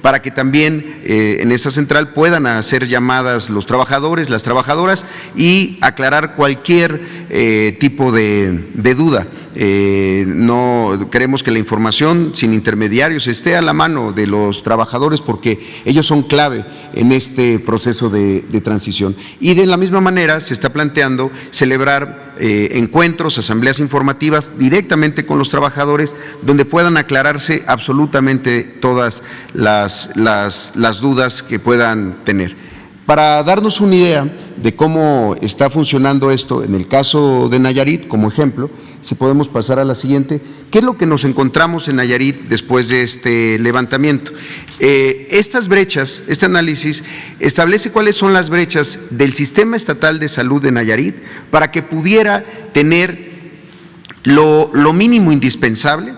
para que también en esta central puedan hacer llamadas los trabajadores, las trabajadoras y aclarar cualquier tipo de duda. No queremos que la información sin intermediarios esté a la mano de los trabajadores porque ellos son clave en este proceso de transición. Y de la misma manera se está planteando celebrar encuentros, asambleas informativas directamente con los trabajadores donde puedan aclararse absolutamente todas las dudas que puedan tener. Para darnos una idea de cómo está funcionando esto, en el caso de Nayarit, como ejemplo, si podemos pasar a la siguiente, ¿qué es lo que nos encontramos en Nayarit después de este levantamiento? Estas brechas, este análisis establece cuáles son las brechas del Sistema Estatal de Salud de Nayarit para que pudiera tener lo mínimo indispensable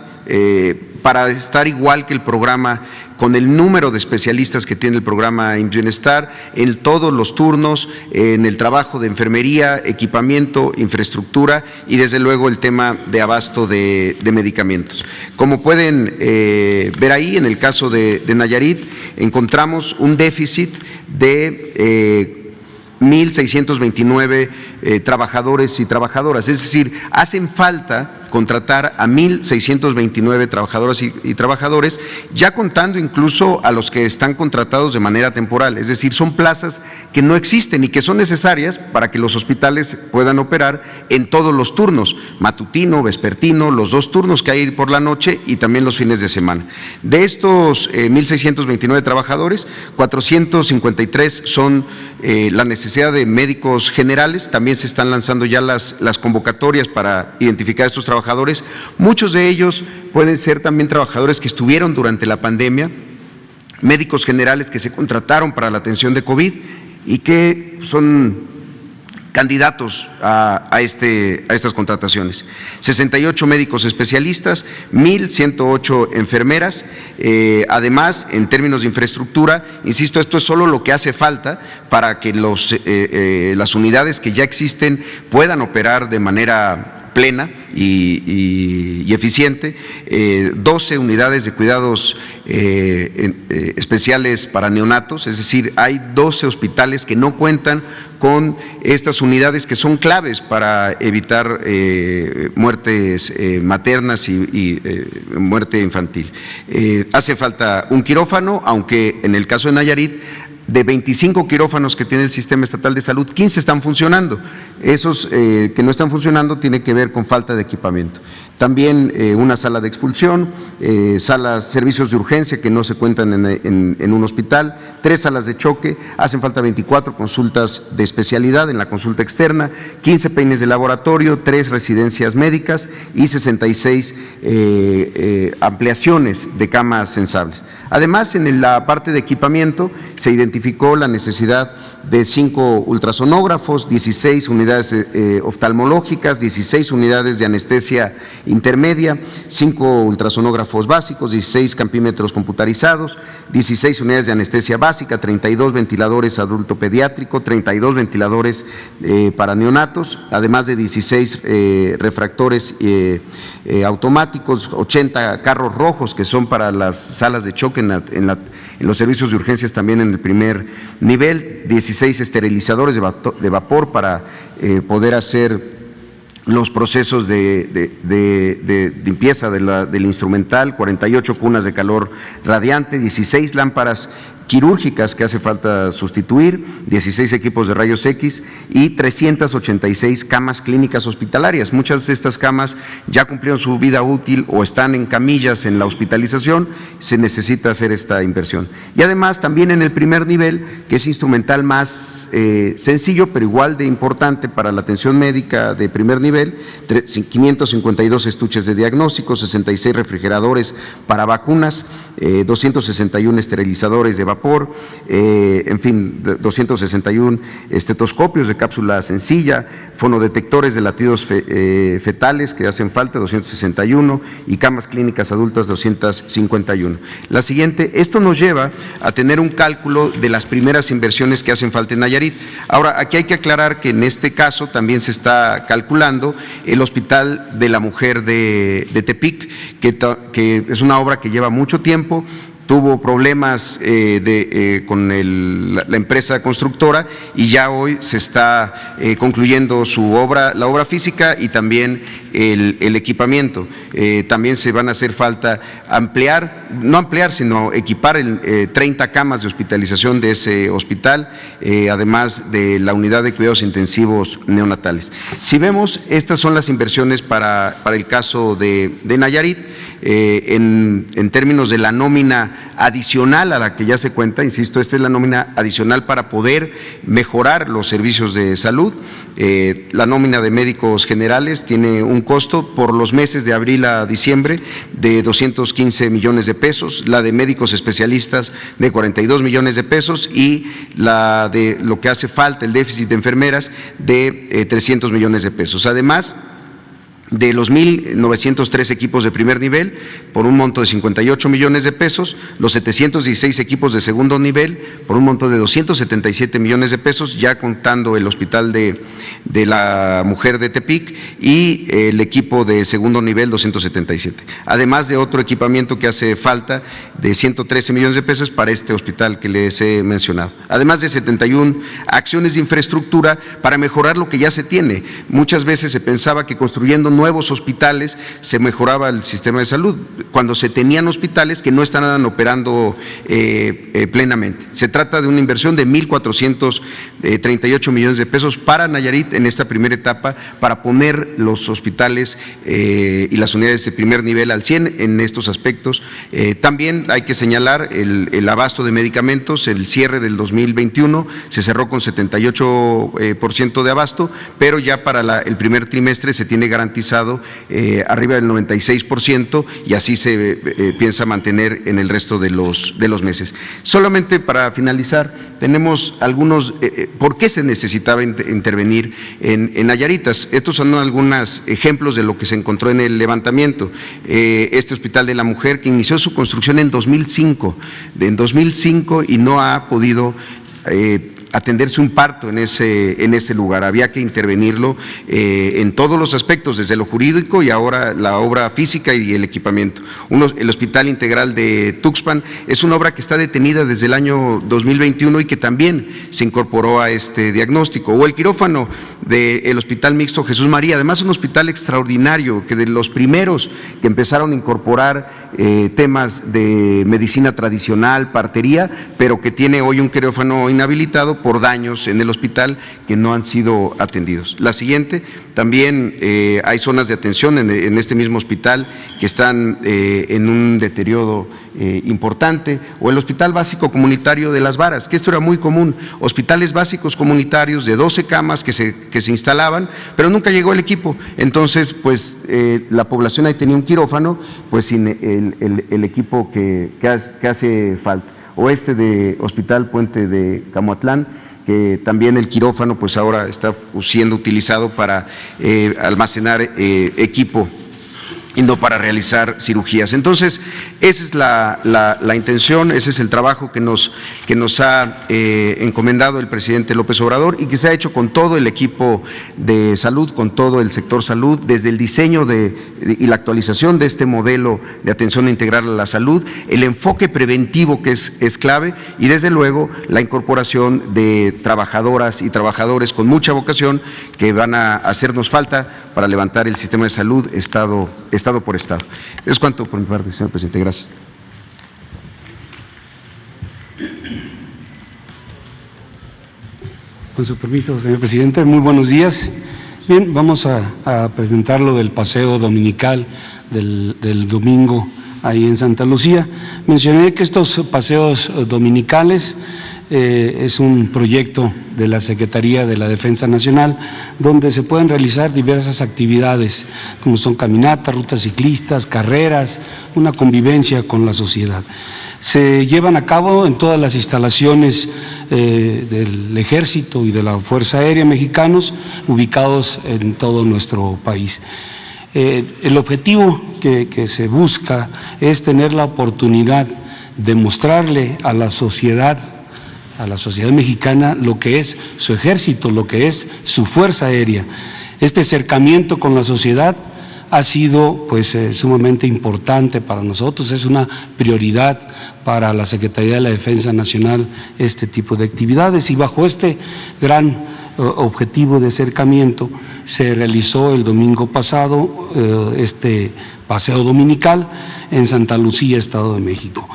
para estar igual que el programa, con el número de especialistas que tiene el programa IMSS Bienestar, en todos los turnos, en el trabajo de enfermería, equipamiento, infraestructura y desde luego el tema de abasto de medicamentos. Como pueden ver ahí, en el caso de Nayarit, encontramos un déficit de 1,629 trabajadores y trabajadoras, es decir, hacen falta contratar a 1,629 trabajadoras y trabajadores, ya contando incluso a los que están contratados de manera temporal, es decir, son plazas que no existen y que son necesarias para que los hospitales puedan operar en todos los turnos, matutino, vespertino, los 2 turnos que hay por la noche y también los fines de semana. De estos 1,629 trabajadores, 453 son la necesidad de médicos generales, también se están lanzando ya las convocatorias para identificar a estos trabajadores, muchos de ellos pueden ser también trabajadores que estuvieron durante la pandemia, médicos generales que se contrataron para la atención de COVID y que son candidatos a estas contrataciones. 68 médicos especialistas, 1,108 enfermeras. Además, en términos de infraestructura, insisto, esto es solo lo que hace falta para que las unidades que ya existen puedan operar de manera plena y eficiente, 12 unidades de cuidados especiales para neonatos, es decir, hay 12 hospitales que no cuentan con estas unidades que son claves para evitar muertes maternas y muerte infantil. Hace falta un quirófano, aunque en el caso de Nayarit, de 25 quirófanos que tiene el Sistema Estatal de Salud, 15 están funcionando. Esos que no están funcionando tienen que ver con falta de equipamiento. También una sala de expulsión, servicios de urgencia que no se cuentan en un hospital, 3 salas de choque, hacen falta 24 consultas de especialidad en la consulta externa, 15 peines de laboratorio, 3 residencias médicas y 66 ampliaciones de camas sensables. Además, en la parte de equipamiento se identificó la necesidad de 5 ultrasonógrafos, 16 unidades oftalmológicas, 16 unidades de anestesia intermedia, 5 ultrasonógrafos básicos, 16 campímetros computarizados, 16 unidades de anestesia básica, 32 ventiladores adulto pediátrico, 32 ventiladores para neonatos, además de 16 refractores automáticos, 80 carros rojos que son para las salas de choque en los servicios de urgencias también en el primer nivel, 16 esterilizadores de vapor para poder hacer los procesos de limpieza del instrumental, 48 cunas de calor radiante, 16 lámparas quirúrgicas que hace falta sustituir, 16 equipos de rayos X y 386 camas clínicas hospitalarias. Muchas de estas camas ya cumplieron su vida útil o están en camillas en la hospitalización, se necesita hacer esta inversión. Y además también en el primer nivel, que es instrumental más sencillo, pero igual de importante para la atención médica de primer nivel, 552 estuches de diagnóstico, 66 refrigeradores para vacunas, 261 esterilizadores de vapor, en fin, 261 estetoscopios de cápsula sencilla, fonodetectores de latidos fetales que hacen falta, 261, y camas clínicas adultas, 251. La siguiente, esto nos lleva a tener un cálculo de las primeras inversiones que hacen falta en Nayarit. Ahora, aquí hay que aclarar que en este caso también se está calculando el Hospital de la Mujer de Tepic, que es una obra que lleva mucho tiempo, tuvo problemas con la empresa constructora y ya hoy se está concluyendo la obra física y también el equipamiento. También se van a hacer falta sino equipar 30 camas de hospitalización de ese hospital, además de la unidad de cuidados intensivos neonatales. Si vemos, estas son las inversiones para el caso de Nayarit. En términos de la nómina adicional a la que ya se cuenta, insisto, esta es la nómina adicional para poder mejorar los servicios de salud. La nómina de médicos generales tiene un costo por los meses de abril a diciembre de 215 millones de pesos, la de médicos especialistas de 42 millones de pesos y la de lo que hace falta, el déficit de enfermeras, de 300 millones de pesos. Además de los 1.903 equipos de primer nivel, por un monto de 58 millones de pesos, los 716 equipos de segundo nivel, por un monto de 277 millones de pesos, ya contando el hospital de la mujer de Tepic y el equipo de segundo nivel 277. Además de otro equipamiento que hace falta de 113 millones de pesos para este hospital que les he mencionado. Además de 71 acciones de infraestructura para mejorar lo que ya se tiene. Muchas veces se pensaba que construyendo nuevos hospitales se mejoraba el sistema de salud, cuando se tenían hospitales que no estaban operando plenamente. Se trata de una inversión de 1.438 millones de pesos para Nayarit en esta primera etapa, para poner los hospitales y las unidades de primer nivel al 100 en estos aspectos. También hay que señalar el abasto de medicamentos. El cierre del 2021 se cerró con 78% de abasto, pero ya para el primer trimestre se tiene garantizado arriba del 96% y así se piensa mantener en el resto de los meses. Solamente para finalizar, tenemos algunos, ¿por qué se necesitaba intervenir en Nayaritas? Estos son algunos ejemplos de lo que se encontró en el levantamiento. Este Hospital de la Mujer, que inició su construcción en 2005 y no ha podido atenderse un parto en ese lugar. Había que intervenirlo en todos los aspectos, desde lo jurídico y ahora la obra física y el equipamiento. El Hospital Integral de Tuxpan es una obra que está detenida desde el año 2021 y que también se incorporó a este diagnóstico. O el quirófano del Hospital Mixto Jesús María, además un hospital extraordinario, que de los primeros que empezaron a incorporar temas de medicina tradicional, partería, pero que tiene hoy un quirófano inhabilitado por daños en el hospital que no han sido atendidos. La siguiente, también hay zonas de atención en este mismo hospital que están en un deterioro importante, o el Hospital Básico Comunitario de Las Varas, que esto era muy común, hospitales básicos comunitarios de 12 camas que se instalaban, pero nunca llegó el equipo. Entonces, pues la población ahí tenía un quirófano, pues sin el equipo que hace falta. O de Hospital Puente de Camoatlán, que también el quirófano pues ahora está siendo utilizado para almacenar equipo y no para realizar cirugías. Entonces, esa es la intención, ese es el trabajo que nos ha encomendado el presidente López Obrador y que se ha hecho con todo el equipo de salud, con todo el sector salud, desde el diseño y la actualización de este modelo de atención integral a la salud, el enfoque preventivo que es clave y desde luego la incorporación de trabajadoras y trabajadores con mucha vocación que van a hacernos falta para levantar el sistema de salud estado por estado. Es cuanto por mi parte, señor presidente. Gracias. Con su permiso, señor presidente, muy buenos días. Bien, vamos a presentar lo del paseo dominical del domingo ahí en Santa Lucía. Mencioné que estos paseos dominicales es un proyecto de la Secretaría de la Defensa Nacional donde se pueden realizar diversas actividades como son caminatas, rutas ciclistas, carreras, una convivencia con la sociedad. Se llevan a cabo en todas las instalaciones del Ejército y de la Fuerza Aérea mexicanos ubicados en todo nuestro país. El objetivo que se busca es tener la oportunidad de mostrarle a la sociedad mexicana lo que es su ejército, lo que es su fuerza aérea. Este acercamiento con la sociedad ha sido pues sumamente importante para nosotros, es una prioridad para la Secretaría de la Defensa Nacional este tipo de actividades, y bajo este gran objetivo de acercamiento se realizó el domingo pasado este paseo dominical en Santa Lucía, Estado de México,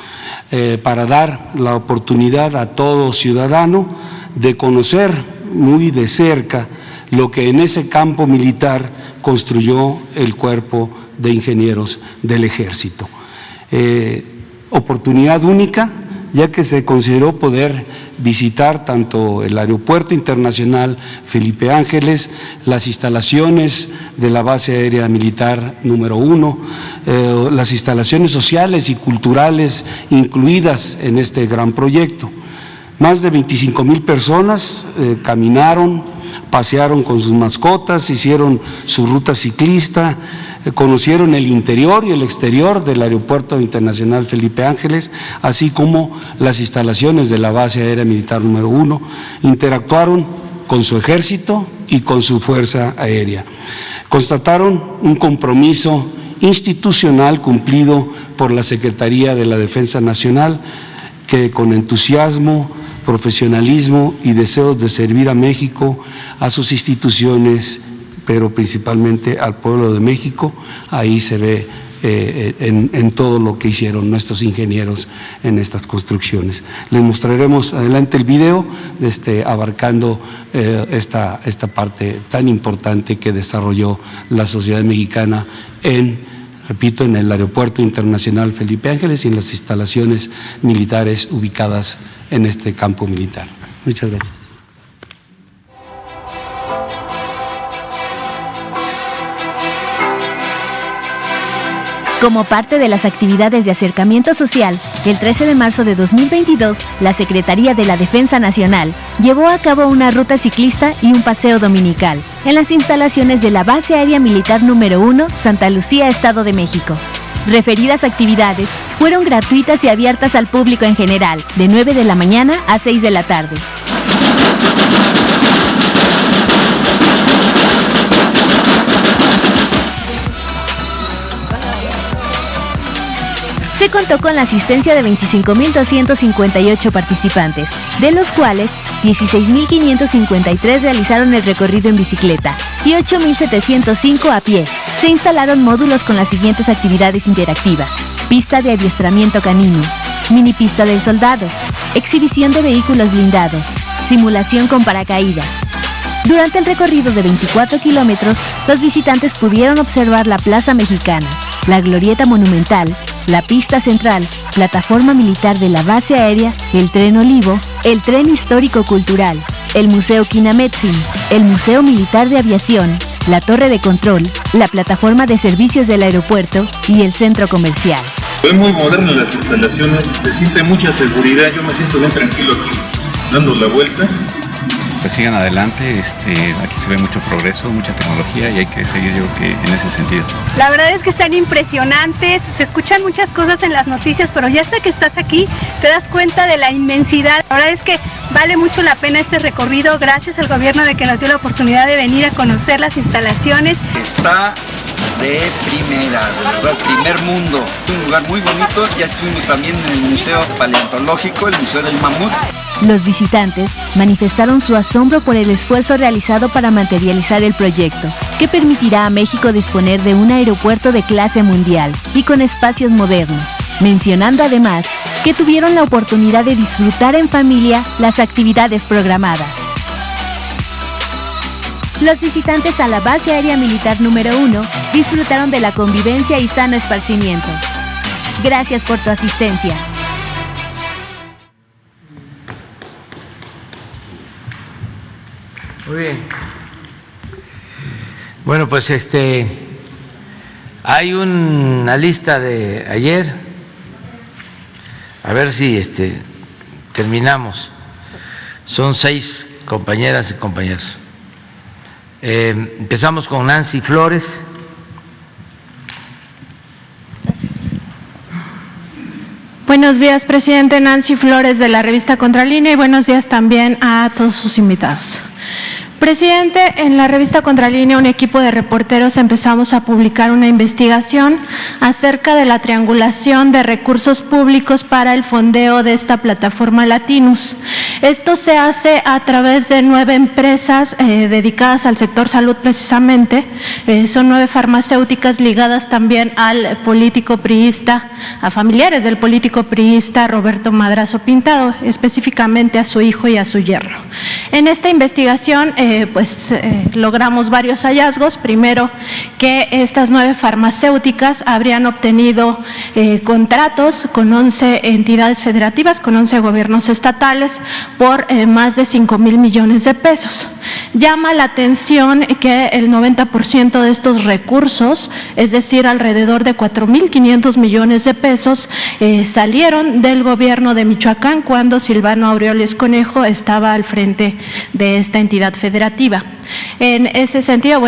para dar la oportunidad a todo ciudadano de conocer muy de cerca lo que en ese campo militar construyó el Cuerpo de Ingenieros del Ejército. Oportunidad única, ya que se consideró poder visitar tanto el Aeropuerto Internacional Felipe Ángeles, las instalaciones de la Base Aérea Militar número 1, las instalaciones sociales y culturales incluidas en este gran proyecto. Más de 25,000 personas caminaron, pasearon con sus mascotas, hicieron su ruta ciclista, conocieron el interior y el exterior del Aeropuerto Internacional Felipe Ángeles, así como las instalaciones de la Base Aérea Militar número 1, interactuaron con su ejército y con su Fuerza Aérea. Constataron un compromiso institucional cumplido por la Secretaría de la Defensa Nacional, que con entusiasmo, profesionalismo y deseos de servir a México, a sus instituciones, pero principalmente al pueblo de México, ahí se ve en todo lo que hicieron nuestros ingenieros en estas construcciones. Les mostraremos adelante el video abarcando esta parte tan importante que desarrolló la sociedad mexicana repito, en el Aeropuerto Internacional Felipe Ángeles y en las instalaciones militares ubicadas en este campo militar. Muchas gracias. Como parte de las actividades de acercamiento social, el 13 de marzo de 2022, la Secretaría de la Defensa Nacional llevó a cabo una ruta ciclista y un paseo dominical en las instalaciones de la Base Aérea Militar número 1, Santa Lucía, Estado de México. Referidas actividades fueron gratuitas y abiertas al público en general, de 9 de la mañana a 6 de la tarde. Se contó con la asistencia de 25,258 participantes, de los cuales 16,553 realizaron el recorrido en bicicleta y 8,705 a pie. Se instalaron módulos con las siguientes actividades interactivas: pista de adiestramiento canino, mini pista del soldado, exhibición de vehículos blindados, simulación con paracaídas. Durante el recorrido de 24 kilómetros, los visitantes pudieron observar la Plaza Mexicana, la Glorieta Monumental, la pista central, plataforma militar de la base aérea, el tren Olivo, el tren histórico cultural, el Museo Kinametsin, el Museo Militar de Aviación, la torre de control, la plataforma de servicios del aeropuerto y el centro comercial. Fue muy moderno las instalaciones, se siente mucha seguridad, yo me siento bien tranquilo aquí, dando la vuelta. Pues sigan adelante, aquí se ve mucho progreso, mucha tecnología y hay que seguir, yo creo que en ese sentido. La verdad es que están impresionantes, se escuchan muchas cosas en las noticias, pero ya hasta que estás aquí te das cuenta de la inmensidad. La verdad es que vale mucho la pena este recorrido, gracias al gobierno de que nos dio la oportunidad de venir a conocer las instalaciones. Está de primera, de verdad, primer mundo. Un lugar muy bonito, ya estuvimos también en el Museo Paleontológico, el Museo del Mamut. Los visitantes manifestaron su asombro por el esfuerzo realizado para materializar el proyecto, que permitirá a México disponer de un aeropuerto de clase mundial y con espacios modernos, mencionando además que tuvieron la oportunidad de disfrutar en familia las actividades programadas. Los visitantes a la Base Aérea Militar número 1 disfrutaron de la convivencia y sano esparcimiento. Gracias por tu asistencia. Muy bien. Bueno, pues hay una lista de ayer. A ver si terminamos. Son 6 compañeras y compañeros. Empezamos con Nancy Flores. Buenos días, presidente. Nancy Flores, de la revista Contralínea, y buenos días también a todos sus invitados. Presidente, en la revista Contralínea, un equipo de reporteros empezamos a publicar una investigación acerca de la triangulación de recursos públicos para el fondeo de esta plataforma Latinus. Esto se hace a través de 9 empresas dedicadas al sector salud precisamente. Son 9 farmacéuticas ligadas también al político priista, a familiares del político priista Roberto Madrazo Pintado, específicamente a su hijo y a su yerno. En esta investigación logramos varios hallazgos. Primero, que estas 9 farmacéuticas habrían obtenido contratos con 11 entidades federativas, con 11 gobiernos estatales, por más de 5,000 millones de pesos. Llama la atención que el 90% de estos recursos, es decir, alrededor de 4,500 millones de pesos, salieron del gobierno de Michoacán cuando Silvano Aureoles Conejo estaba al frente de esta entidad federativa. En ese sentido,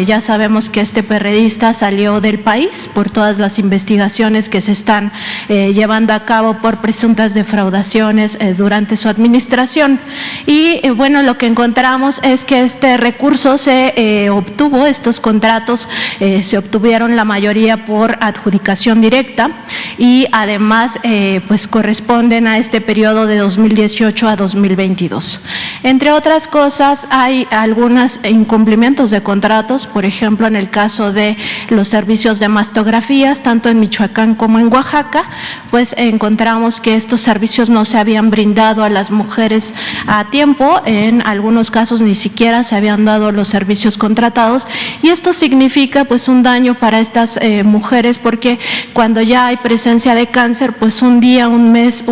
ya sabemos que este perredista salió del país por todas las investigaciones que se están llevando a cabo por presuntas defraudaciones durante su administración. Y lo que encontramos es que este recurso se obtuvo, estos contratos se obtuvieron la mayoría por adjudicación directa y además corresponden a este periodo de 2018 a 2022. Entre otras cosas, hay algunos incumplimientos de contratos, por ejemplo, en el caso de los servicios de mastografías, tanto en Michoacán como en Oaxaca, encontramos que estos servicios no se habían brindado a las mujeres a tiempo, en algunos casos ni siquiera se habían dado los servicios contratados, y esto significa un daño para estas mujeres, porque cuando ya hay presencia de cáncer, un día, un mes,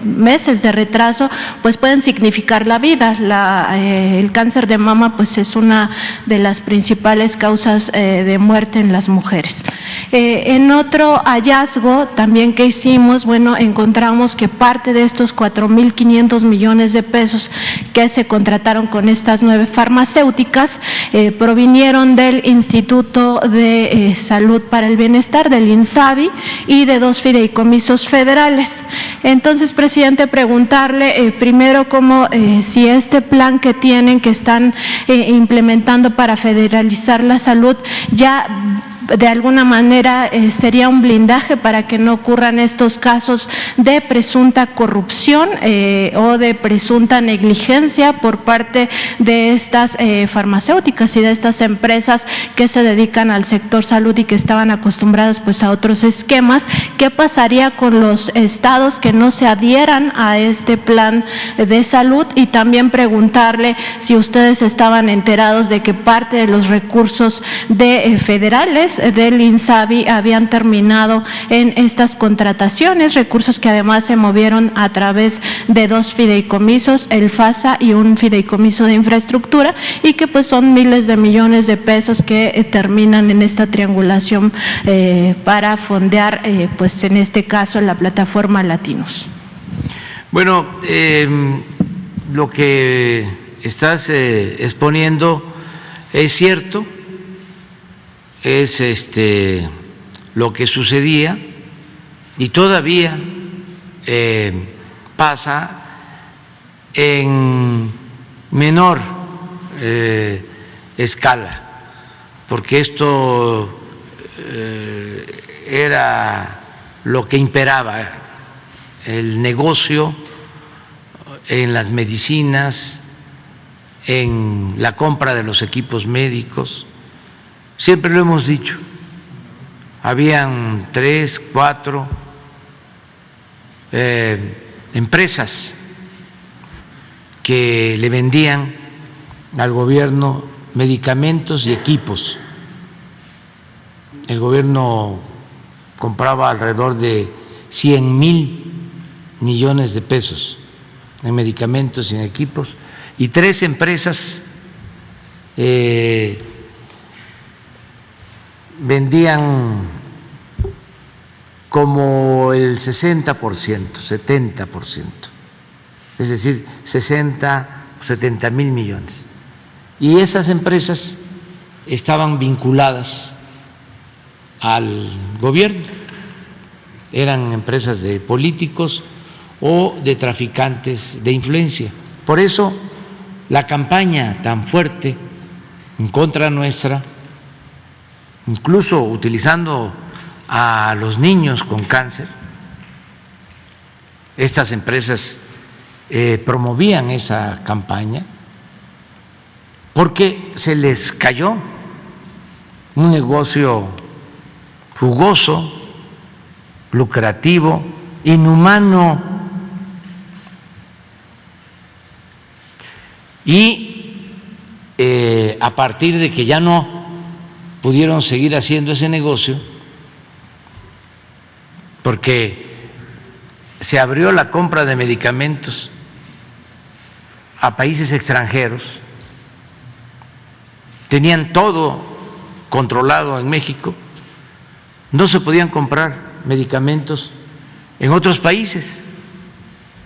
meses de retraso, pueden significar la vida. El cáncer de mama es una de las principales causas de muerte en las mujeres. En otro hallazgo también que hicimos, encontramos que parte de estos 4,500 millones de pesos que se contrataron con estas 9 farmacéuticas provinieron del Instituto de Salud para el Bienestar, del INSABI, y de 2 fideicomisos federales. Entonces, presidente, preguntarle primero si este plan que tienen, que están implementando para federalizar la salud, ya de alguna manera sería un blindaje para que no ocurran estos casos de presunta corrupción o de presunta negligencia por parte de estas farmacéuticas y de estas empresas que se dedican al sector salud y que estaban acostumbradas a otros esquemas. ¿Qué pasaría con los estados que no se adhieran a este plan de salud? Y también preguntarle si ustedes estaban enterados de que parte de los recursos federales del INSABI habían terminado en estas contrataciones, recursos que además se movieron a través de 2 fideicomisos, el FASA y un fideicomiso de infraestructura, y que son miles de millones de pesos que terminan en esta triangulación para fondear, en este caso, la plataforma Latinus. Lo que estás exponiendo es cierto. Es lo que sucedía y todavía pasa en menor escala, porque esto era lo que imperaba, el negocio en las medicinas, en la compra de los equipos médicos. Siempre lo hemos dicho, habían 3, 4 empresas que le vendían al gobierno medicamentos y equipos. El gobierno compraba alrededor de 100,000 millones de pesos en medicamentos y en equipos, y 3 empresas vendían como el 60%, 70%, es decir, 60, 70,000 millones. Y esas empresas estaban vinculadas al gobierno, eran empresas de políticos o de traficantes de influencia. Por eso la campaña tan fuerte en contra nuestra, incluso utilizando a los niños con cáncer, estas empresas promovían esa campaña porque se les cayó un negocio jugoso, lucrativo, inhumano. Y a partir de que ya no pudieron seguir haciendo ese negocio, porque se abrió la compra de medicamentos a países extranjeros, tenían todo controlado en México, no se podían comprar medicamentos en otros países,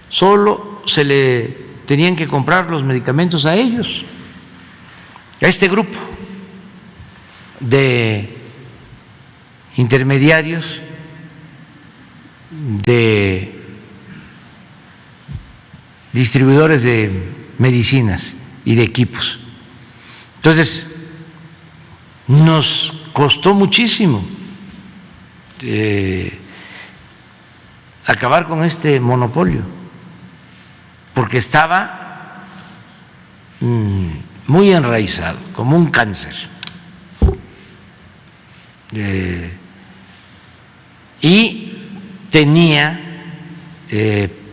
solo se le tenían que comprar los medicamentos a ellos, a este grupo de intermediarios, de distribuidores de medicinas y de equipos. Entonces, nos costó muchísimo acabar con este monopolio, porque estaba muy enraizado, como un cáncer. Y tenía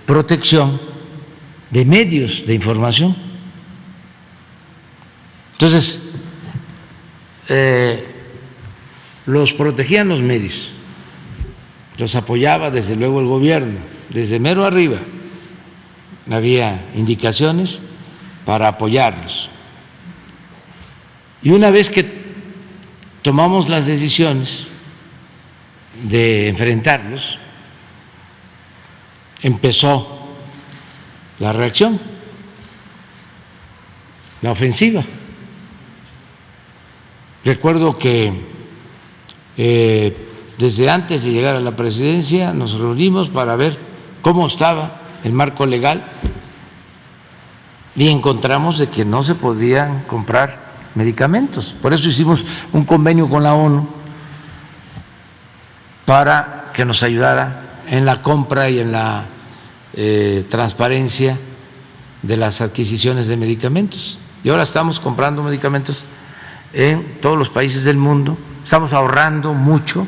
protección de medios de información. Entonces, los protegían los medios, los apoyaba desde luego el gobierno, desde mero arriba. Había indicaciones para apoyarlos. Y una vez que tomamos las decisiones de enfrentarlos, empezó la reacción, la ofensiva. Recuerdo que desde antes de llegar a la presidencia nos reunimos para ver cómo estaba el marco legal y encontramos de que no se podían comprar medicamentos. Por eso hicimos un convenio con la ONU para que nos ayudara en la compra y en la transparencia de las adquisiciones de medicamentos. Y ahora estamos comprando medicamentos en todos los países del mundo, estamos ahorrando mucho.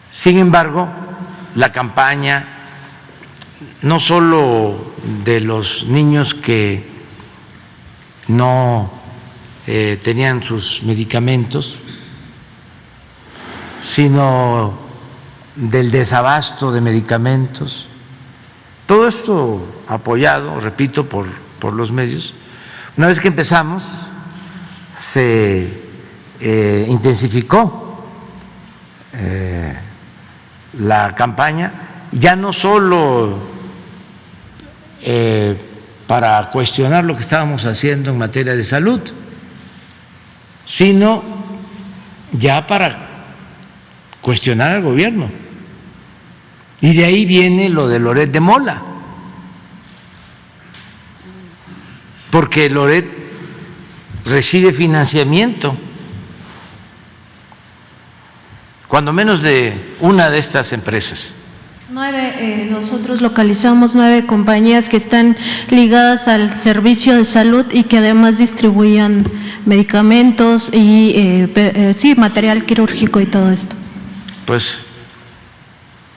Sin embargo, la campaña, no solo de los niños que no tenían sus medicamentos, sino del desabasto de medicamentos, todo esto apoyado, repito, por los medios. Una vez que empezamos, se intensificó la campaña, ya no solo para cuestionar lo que estábamos haciendo en materia de salud, sino ya para cuestionar al gobierno. Y de ahí viene lo de Loret de Mola, porque Loret recibe financiamiento, cuando menos de una de estas empresas. Nosotros localizamos 9 compañías que están ligadas al servicio de salud y que además distribuían medicamentos y material quirúrgico y todo esto. Pues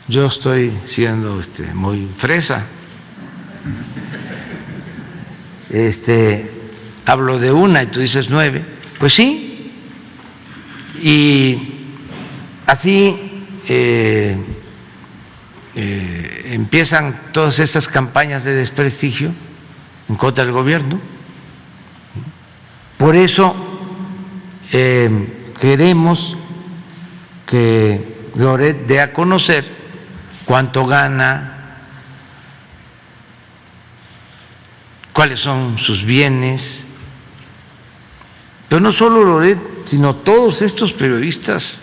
yo estoy siendo muy fresa. Hablo de una y tú dices 9. Pues sí. Y así empiezan todas esas campañas de desprestigio en contra del gobierno. Por eso queremos que Loret dé a conocer cuánto gana, cuáles son sus bienes, pero no solo Loret, sino todos estos periodistas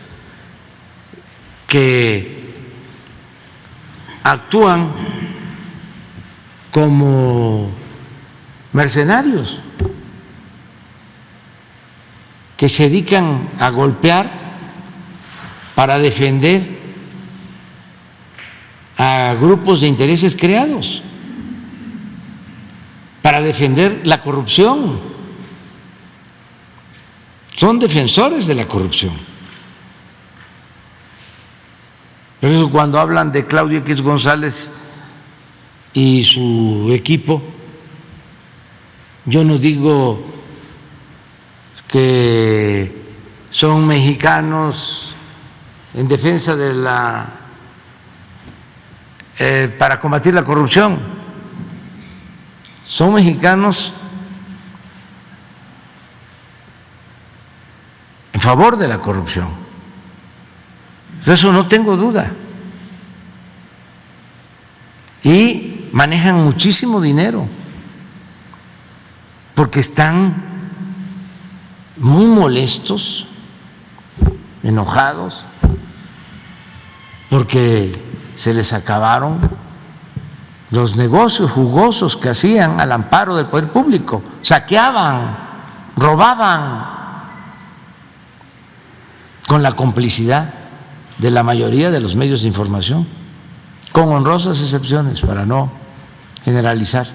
que actúan como mercenarios que se dedican a golpear para defender a grupos de intereses creados, para defender la corrupción. Son defensores de la corrupción. Por eso cuando hablan de Claudio X González y su equipo, yo no digo que son mexicanos en defensa de para combatir la corrupción. Son mexicanos en favor de la corrupción. De eso no tengo duda. Y manejan muchísimo dinero porque están muy molestos, enojados, porque se les acabaron los negocios jugosos que hacían al amparo del poder público. Saqueaban, robaban, con la complicidad de la mayoría de los medios de información, con honrosas excepciones para no generalizar.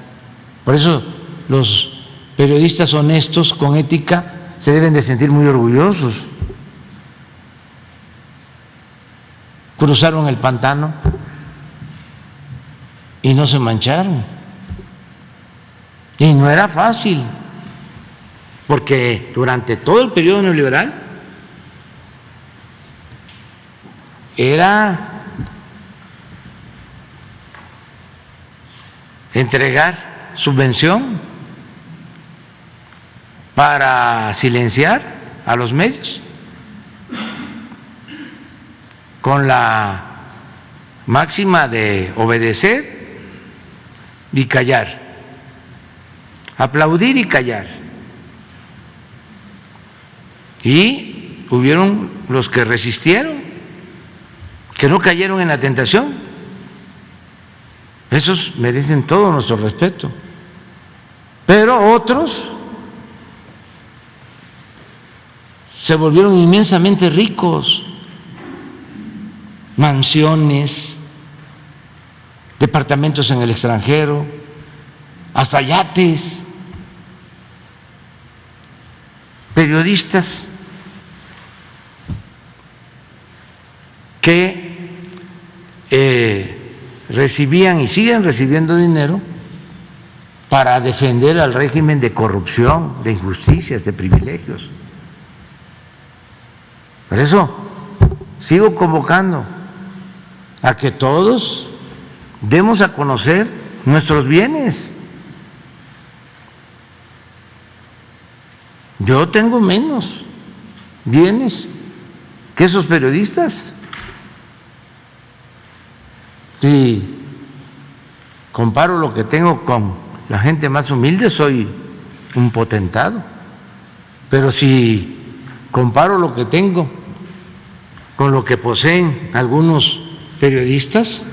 Por eso los periodistas honestos, con ética, se deben de sentir muy orgullosos. Cruzaron el pantano y no se mancharon. Y no era fácil, porque durante todo el periodo neoliberal era entregar subvención para silenciar a los medios, con la máxima de obedecer y callar, aplaudir y callar. Y hubieron los que resistieron, que no cayeron en la tentación. Esos merecen todo nuestro respeto. Pero otros se volvieron inmensamente ricos, mansiones, departamentos en el extranjero, hasta yates, periodistas que recibían y siguen recibiendo dinero para defender al régimen de corrupción, de injusticias, de privilegios. Por eso sigo convocando a que todos demos a conocer nuestros bienes. Yo tengo menos bienes que esos periodistas. Si comparo lo que tengo con la gente más humilde, soy un potentado. Pero si comparo lo que tengo con lo que poseen algunos periodistas,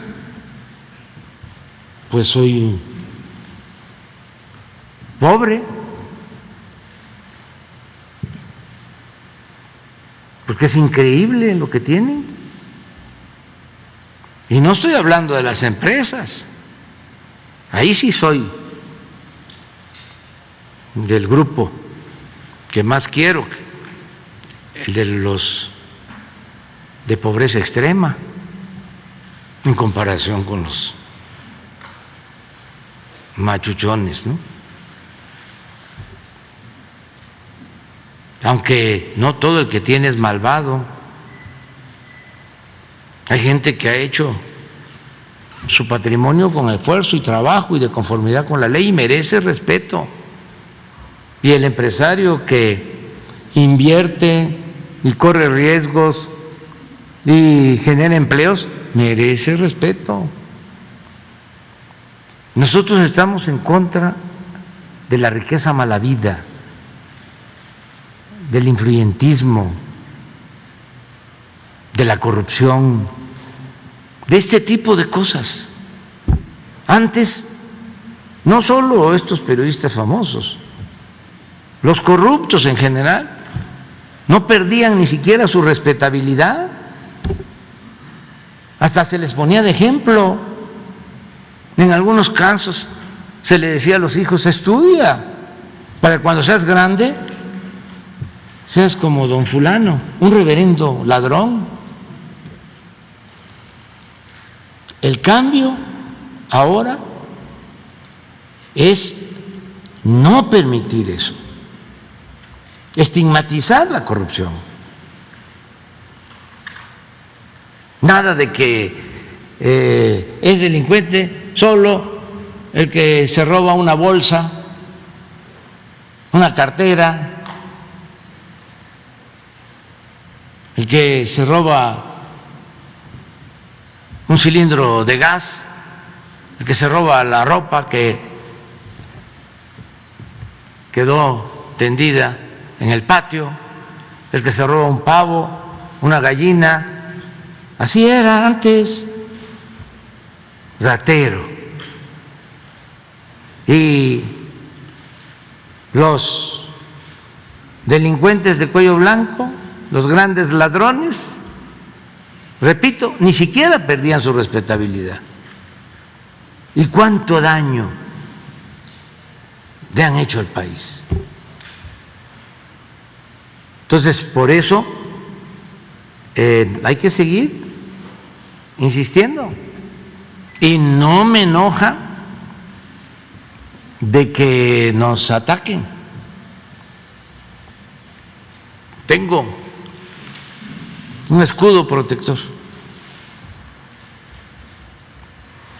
pues soy pobre, porque es increíble lo que tienen. Y no estoy hablando de las empresas, ahí sí soy del grupo que más quiero, el de los de pobreza extrema, en comparación con los machuchones, ¿no? Aunque no todo el que tiene es malvado. Hay gente que ha hecho su patrimonio con esfuerzo y trabajo y de conformidad con la ley y merece respeto. Y el empresario que invierte y corre riesgos y genera empleos merece respeto. Nosotros estamos en contra de la riqueza malavida, del influyentismo, de la corrupción, de este tipo de cosas. Antes no solo estos periodistas famosos, los corruptos en general, no perdían ni siquiera su respetabilidad, hasta se les ponía de ejemplo. En algunos casos se le decía a los hijos: estudia para que cuando seas grande seas como don fulano, un reverendo ladrón. El cambio ahora es no permitir eso, estigmatizar la corrupción. Nada de que es delincuente solo el que se roba una bolsa, una cartera, el que se roba un cilindro de gas, el que se roba la ropa que quedó tendida en el patio, el que se roba un pavo, una gallina. Así era antes, ratero. Y los delincuentes de cuello blanco, los grandes ladrones, repito, ni siquiera perdían su respetabilidad. ¿Y cuánto daño le han hecho al país? Entonces, por eso hay que seguir insistiendo. Y no me enoja de que nos ataquen. Tengo un escudo protector,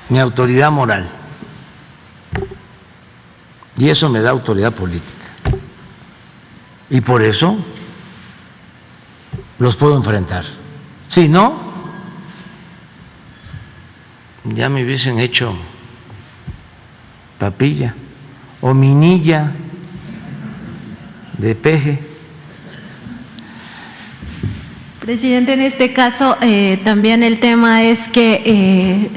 mi autoridad moral, y eso me da autoridad política, y por eso los puedo enfrentar. Si no, ya me hubiesen hecho papilla o minilla de peje. Presidente, en este caso también el tema es que,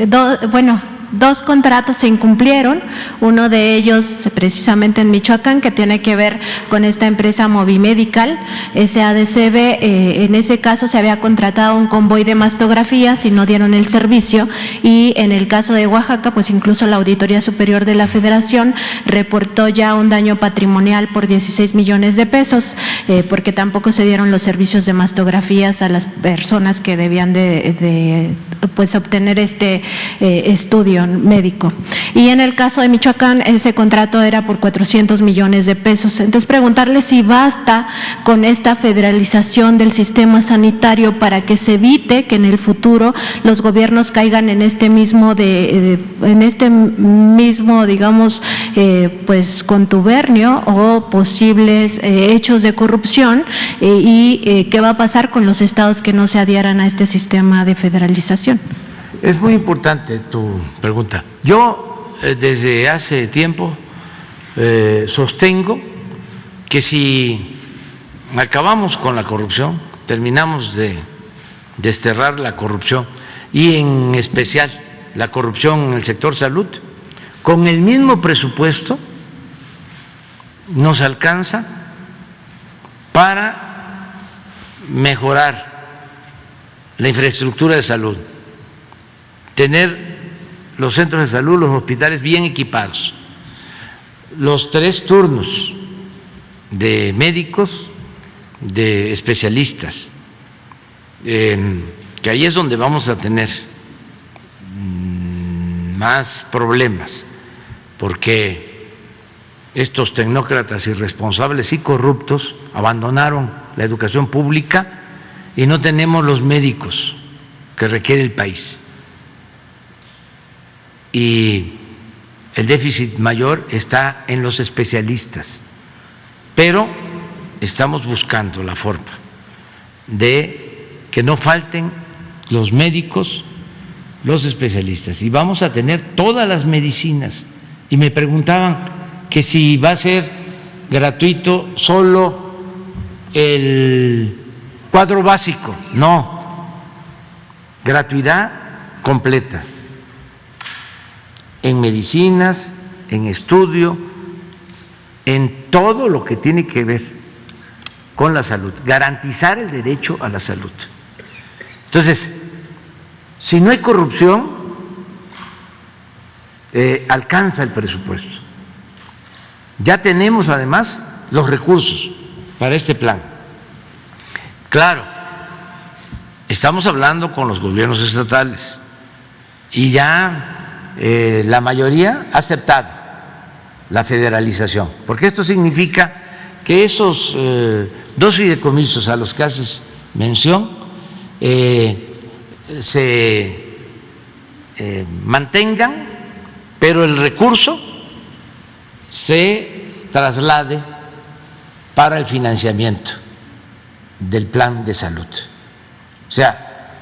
dos contratos se incumplieron, uno de ellos precisamente en Michoacán, que tiene que ver con esta empresa Movimedical, SADCB. En ese caso se había contratado un convoy de mastografías y no dieron el servicio, y en el caso de Oaxaca, pues incluso la Auditoría Superior de la Federación reportó ya un daño patrimonial por 16 millones de pesos, porque tampoco se dieron los servicios de mastografías a las personas que debían de obtener este estudio médico. Y en el caso de Michoacán, ese contrato era por 400 millones de pesos. Entonces, preguntarle si basta con esta federalización del sistema sanitario para que se evite que en el futuro los gobiernos caigan en este mismo digamos, pues contubernio o posibles hechos de corrupción, y qué va a pasar con los estados que no se adhieran a este sistema de federalización. Es muy importante tu pregunta. Yo desde hace tiempo sostengo que si acabamos con la corrupción, terminamos de desterrar la corrupción, y en especial la corrupción en el sector salud, con el mismo presupuesto nos alcanza para mejorar la infraestructura de salud, tener los centros de salud, los hospitales bien equipados, los 3 turnos de médicos, de especialistas, que ahí es donde vamos a tener más problemas, porque estos tecnócratas irresponsables y corruptos abandonaron la educación pública y no tenemos los médicos que requiere el país. Y el déficit mayor está en los especialistas, pero estamos buscando la forma de que no falten los médicos, los especialistas, y vamos a tener todas las medicinas. Y me preguntaban que si va a ser gratuito solo el cuadro básico. No, gratuidad completa en medicinas, en estudio, en todo lo que tiene que ver con la salud, garantizar el derecho a la salud. Entonces, si no hay corrupción, alcanza el presupuesto. Ya tenemos además los recursos para este plan. Claro, estamos hablando con los gobiernos estatales y ya la mayoría ha aceptado la federalización, porque esto significa que esos 2 fideicomisos a los que haces mención se mantengan, pero el recurso se traslade para el financiamiento del plan de salud. O sea,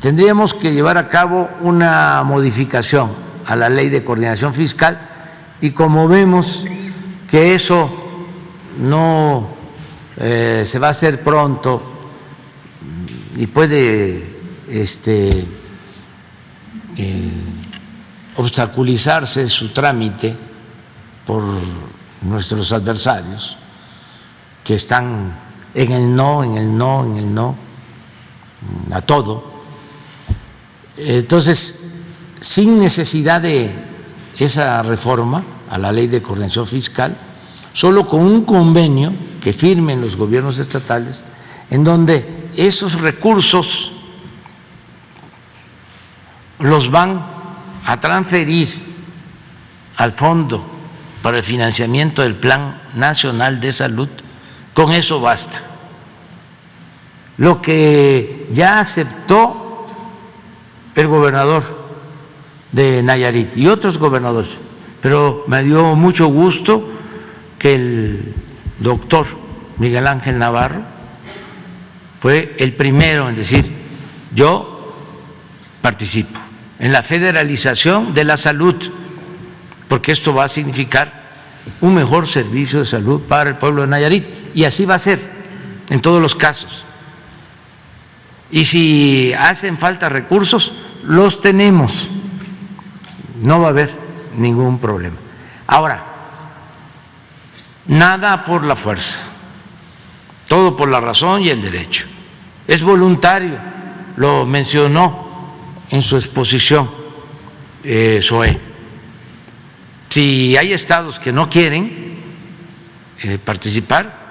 tendríamos que llevar a cabo una modificación a la ley de coordinación fiscal y como vemos que eso no se va a hacer pronto y puede obstaculizarse su trámite por nuestros adversarios que están en el no a todo. Entonces, sin necesidad de esa reforma a la ley de coordinación fiscal, solo con un convenio que firmen los gobiernos estatales, en donde esos recursos los van a transferir al Fondo para el Financiamiento del Plan Nacional de Salud, con eso basta. Lo que ya aceptó el gobernador de Nayarit y otros gobernadores, pero me dio mucho gusto que el doctor Miguel Ángel Navarro fue el primero en decir: yo participo en la federalización de la salud, porque esto va a significar un mejor servicio de salud para el pueblo de Nayarit, y así va a ser en todos los casos. Y si hacen falta recursos, los tenemos, no va a haber ningún problema. Ahora, nada por la fuerza, todo por la razón y el derecho. Es voluntario, lo mencionó en su exposición Zoé. Si hay estados que no quieren participar,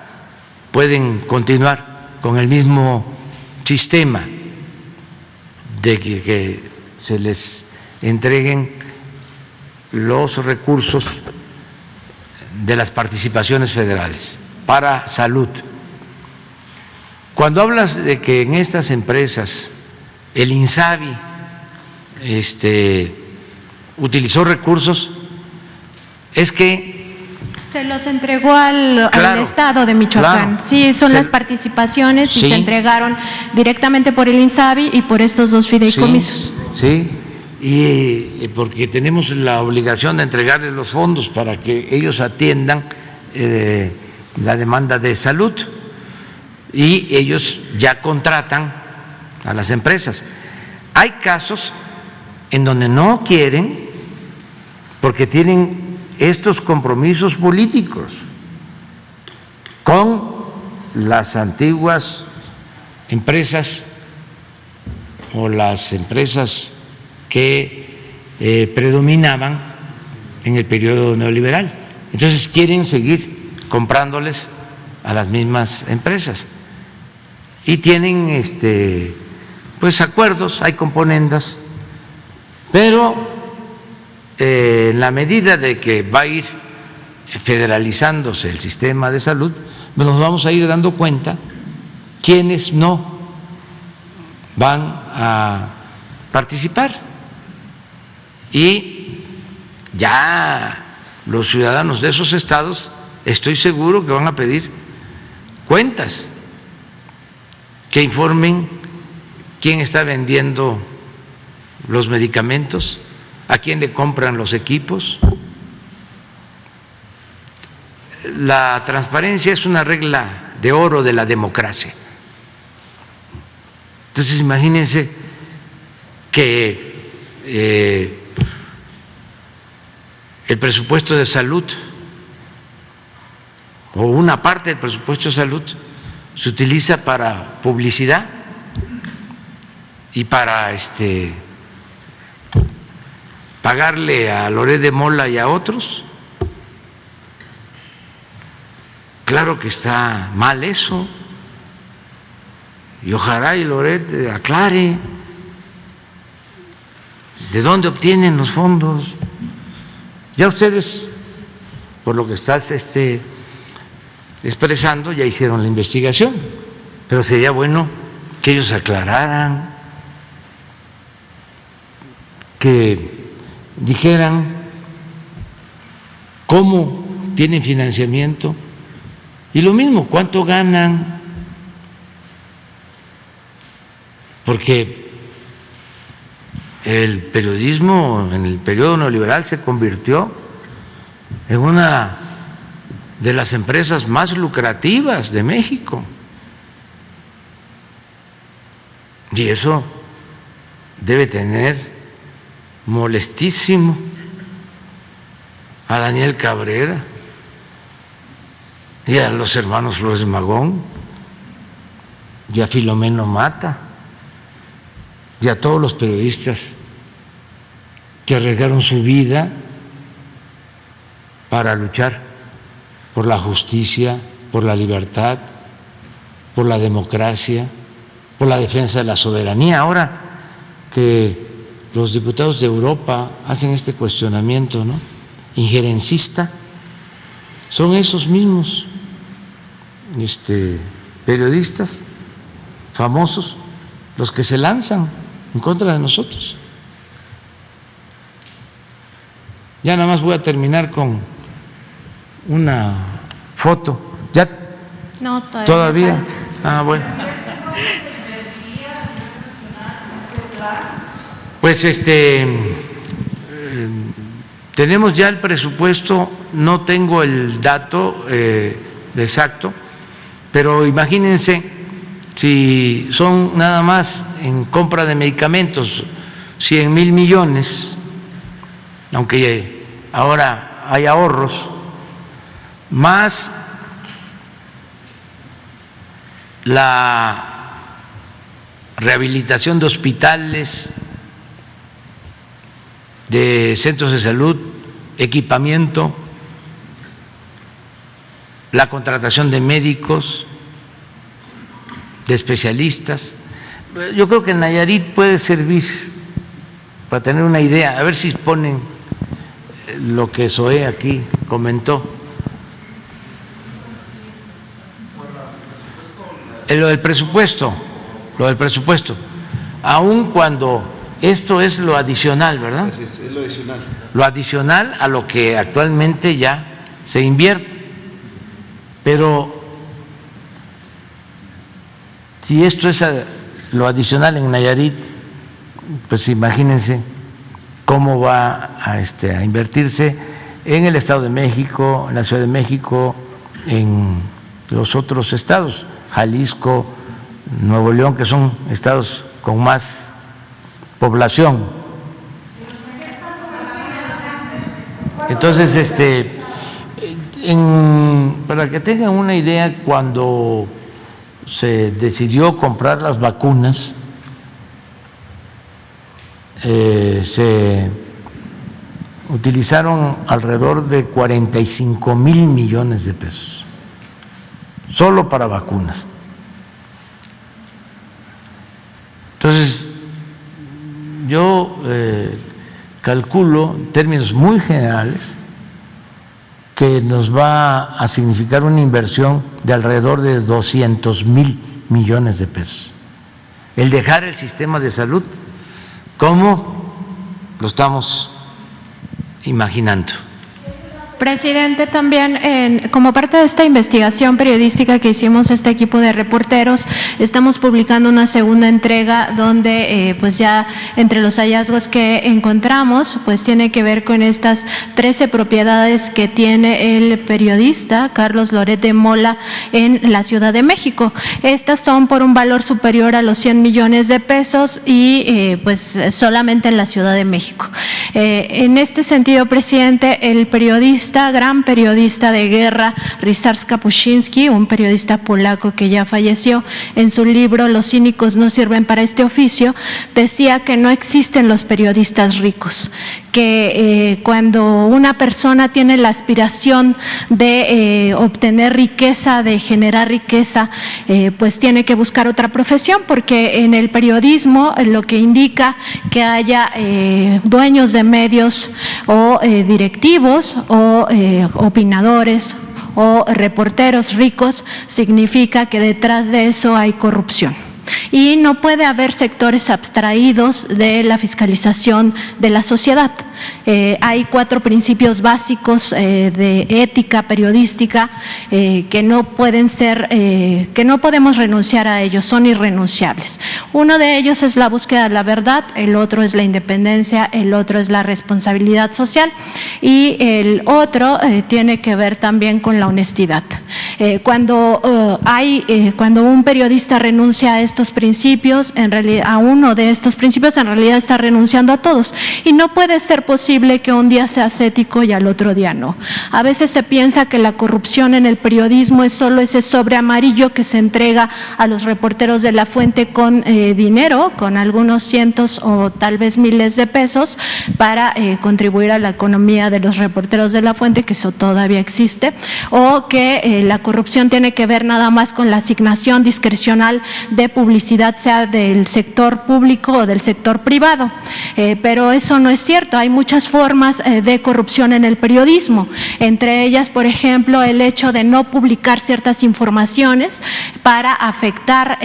pueden continuar con el mismo sistema de que se les entreguen los recursos de las participaciones federales para salud. Cuando hablas de que en estas empresas el INSABI utilizó recursos, es que se los entregó al estado de Michoacán. Claro, sí, son las participaciones y sí, se entregaron directamente por el INSABI y por estos 2 fideicomisos. Sí, y porque tenemos la obligación de entregarles los fondos para que ellos atiendan la demanda de salud, y ellos ya contratan a las empresas. Hay casos en donde no quieren porque tienen estos compromisos políticos con las antiguas empresas o las empresas que predominaban en el periodo neoliberal. Entonces quieren seguir comprándoles a las mismas empresas y tienen pues acuerdos, hay componendas, pero en la medida de que va a ir federalizándose el sistema de salud, nos vamos a ir dando cuenta quiénes no van a participar, y ya los ciudadanos de esos estados estoy seguro que van a pedir cuentas, que informen quién está vendiendo los medicamentos, a quién le compran los equipos. La transparencia es una regla de oro de la democracia. Entonces imagínense que el presupuesto de salud o una parte del presupuesto de salud se utiliza para publicidad y para pagarle a Loret de Mola y a otros. Claro que está mal eso, y ojalá y Loret aclare de dónde obtienen los fondos. Ya ustedes, por lo que estás expresando, ya hicieron la investigación, pero sería bueno que ellos aclararan, que dijeran cómo tienen financiamiento y lo mismo, cuánto ganan, porque el periodismo en el periodo neoliberal se convirtió en una de las empresas más lucrativas de México. Y eso debe tener molestísimo a Daniel Cabrera y a los hermanos Flores Magón y a Filomeno Mata y a todos los periodistas que arriesgaron su vida para luchar por la justicia, por la libertad, por la democracia, por la defensa de la soberanía. Ahora que los diputados de Europa hacen este cuestionamiento, ¿no?, injerencista, son esos mismos periodistas famosos los que se lanzan en contra de nosotros. Ya nada más voy a terminar con una foto. ¿Ya? No, ¿Todavía? Ah, bueno. Pues tenemos ya el presupuesto, no tengo el dato exacto, pero imagínense si son nada más en compra de medicamentos 100,000 millones, aunque ahora hay ahorros, más la rehabilitación de hospitales, de centros de salud, equipamiento, la contratación de médicos, de especialistas. Yo creo que Nayarit puede servir para tener una idea, a ver si ponen lo que Zoé aquí comentó. Lo del presupuesto, aun cuando esto es lo adicional, ¿verdad? Es lo adicional. Lo adicional a lo que actualmente ya se invierte. Pero si esto es lo adicional en Nayarit, pues imagínense cómo va a invertirse en el Estado de México, en la Ciudad de México, en los otros estados, Jalisco, Nuevo León, que son estados con más población. Entonces, para que tengan una idea, cuando se decidió comprar las vacunas, se utilizaron alrededor de 45,000 millones de pesos solo para vacunas. Entonces, yo calculo en términos muy generales que nos va a significar una inversión de alrededor de 200,000 millones de pesos. El dejar el sistema de salud como lo estamos imaginando. Presidente, también como parte de esta investigación periodística que hicimos este equipo de reporteros, estamos publicando una segunda entrega donde pues ya entre los hallazgos que encontramos pues tiene que ver con estas 13 propiedades que tiene el periodista Carlos Loret de Mola en la Ciudad de México. Estas son por un valor superior a los 100 millones de pesos y pues solamente en la Ciudad de México. En este sentido, presidente, el gran periodista de guerra, Ryszard Kapuscinski, un periodista polaco que ya falleció, en su libro Los cínicos no sirven para este oficio, decía que no existen los periodistas ricos, que cuando una persona tiene la aspiración de obtener riqueza, de generar riqueza, pues tiene que buscar otra profesión, porque en el periodismo lo que indica que haya dueños de medios o directivos o opinadores o reporteros ricos, significa que detrás de eso hay corrupción. Y no puede haber sectores abstraídos de la fiscalización de la sociedad. Hay 4 principios básicos de ética periodística que no pueden ser, que no podemos renunciar a ellos, son irrenunciables. Uno de ellos es la búsqueda de la verdad, el otro es la independencia, el otro es la responsabilidad social y el otro tiene que ver también con la honestidad. Cuando un periodista renuncia a estos principios, en realidad, a uno de estos principios, en realidad está renunciando a todos. Y no puede ser posible que un día seas ético y al otro día no. A veces se piensa que la corrupción en el periodismo es solo ese sobre amarillo que se entrega a los reporteros de La Fuente con dinero, con algunos cientos o tal vez miles de pesos para contribuir a la economía de los reporteros de La Fuente, que eso todavía existe, o que la corrupción tiene que ver nada más con la asignación discrecional de publicidad, sea del sector público o del sector privado, pero eso no es cierto. Hay muchas formas de corrupción en el periodismo, entre ellas, por ejemplo, el hecho de no publicar ciertas informaciones para afectar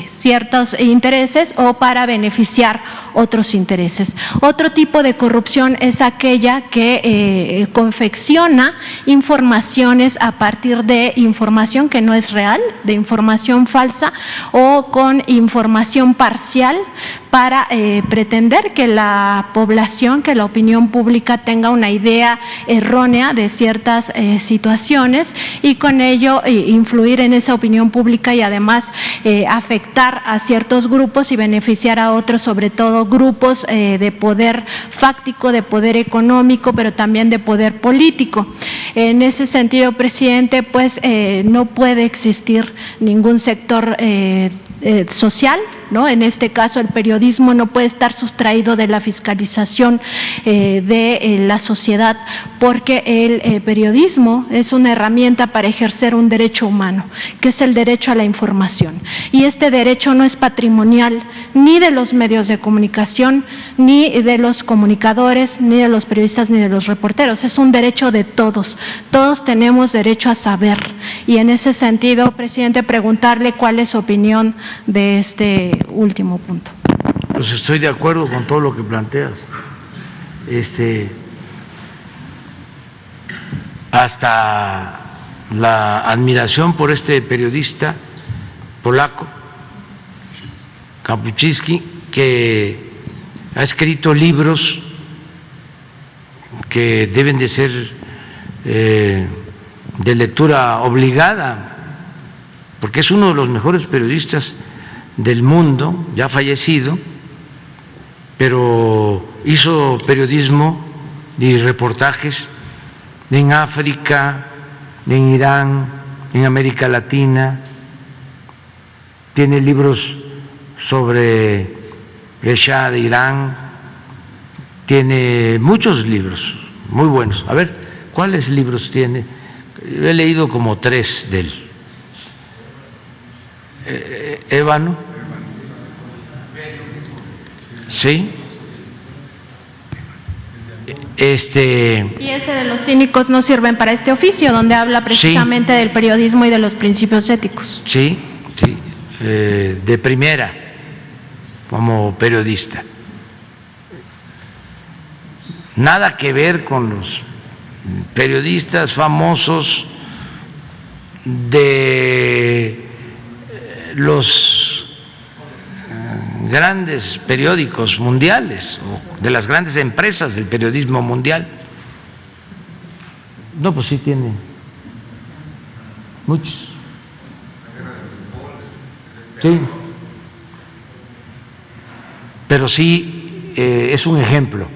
ciertos intereses o para beneficiar otros intereses. Otro tipo de corrupción es aquella que confecciona informaciones a partir de información que no es real, de información falsa o con información parcial para pretender que la población, que la opinión pública tenga una idea errónea de ciertas situaciones y con ello influir en esa opinión pública y además afectar a ciertos grupos y beneficiar a otros, sobre todo grupos de poder fáctico, de poder económico, pero también de poder político. En ese sentido, presidente, pues no puede existir ningún sector social, ¿no? En este caso el periodismo no puede estar sustraído de la fiscalización de la sociedad, porque el periodismo es una herramienta para ejercer un derecho humano, que es el derecho a la información. Y este derecho no es patrimonial ni de los medios de comunicación, ni de los comunicadores, ni de los periodistas, ni de los reporteros. Es un derecho de todos. Todos tenemos derecho a saber. Y en ese sentido, presidente, preguntarle cuál es su opinión de este último punto. Pues estoy de acuerdo con todo lo que planteas. Hasta la admiración por este periodista polaco, Kapuscinski, que ha escrito libros que deben de ser de lectura obligada, porque es uno de los mejores periodistas del mundo, ya fallecido, pero hizo periodismo y reportajes en África, en Irán, en América Latina, tiene libros sobre el Shah de Irán, tiene muchos libros muy buenos. A ver, ¿cuáles libros tiene? He leído como 3 de él. Ébano. Sí. Y ese de los cínicos no sirven para este oficio, donde habla precisamente del periodismo y de los principios éticos. Sí, sí, de primera, como periodista. Nada que ver con los periodistas famosos de los grandes periódicos mundiales o de las grandes empresas del periodismo mundial. No, pues sí tiene muchos. Sí. Pero sí es un ejemplo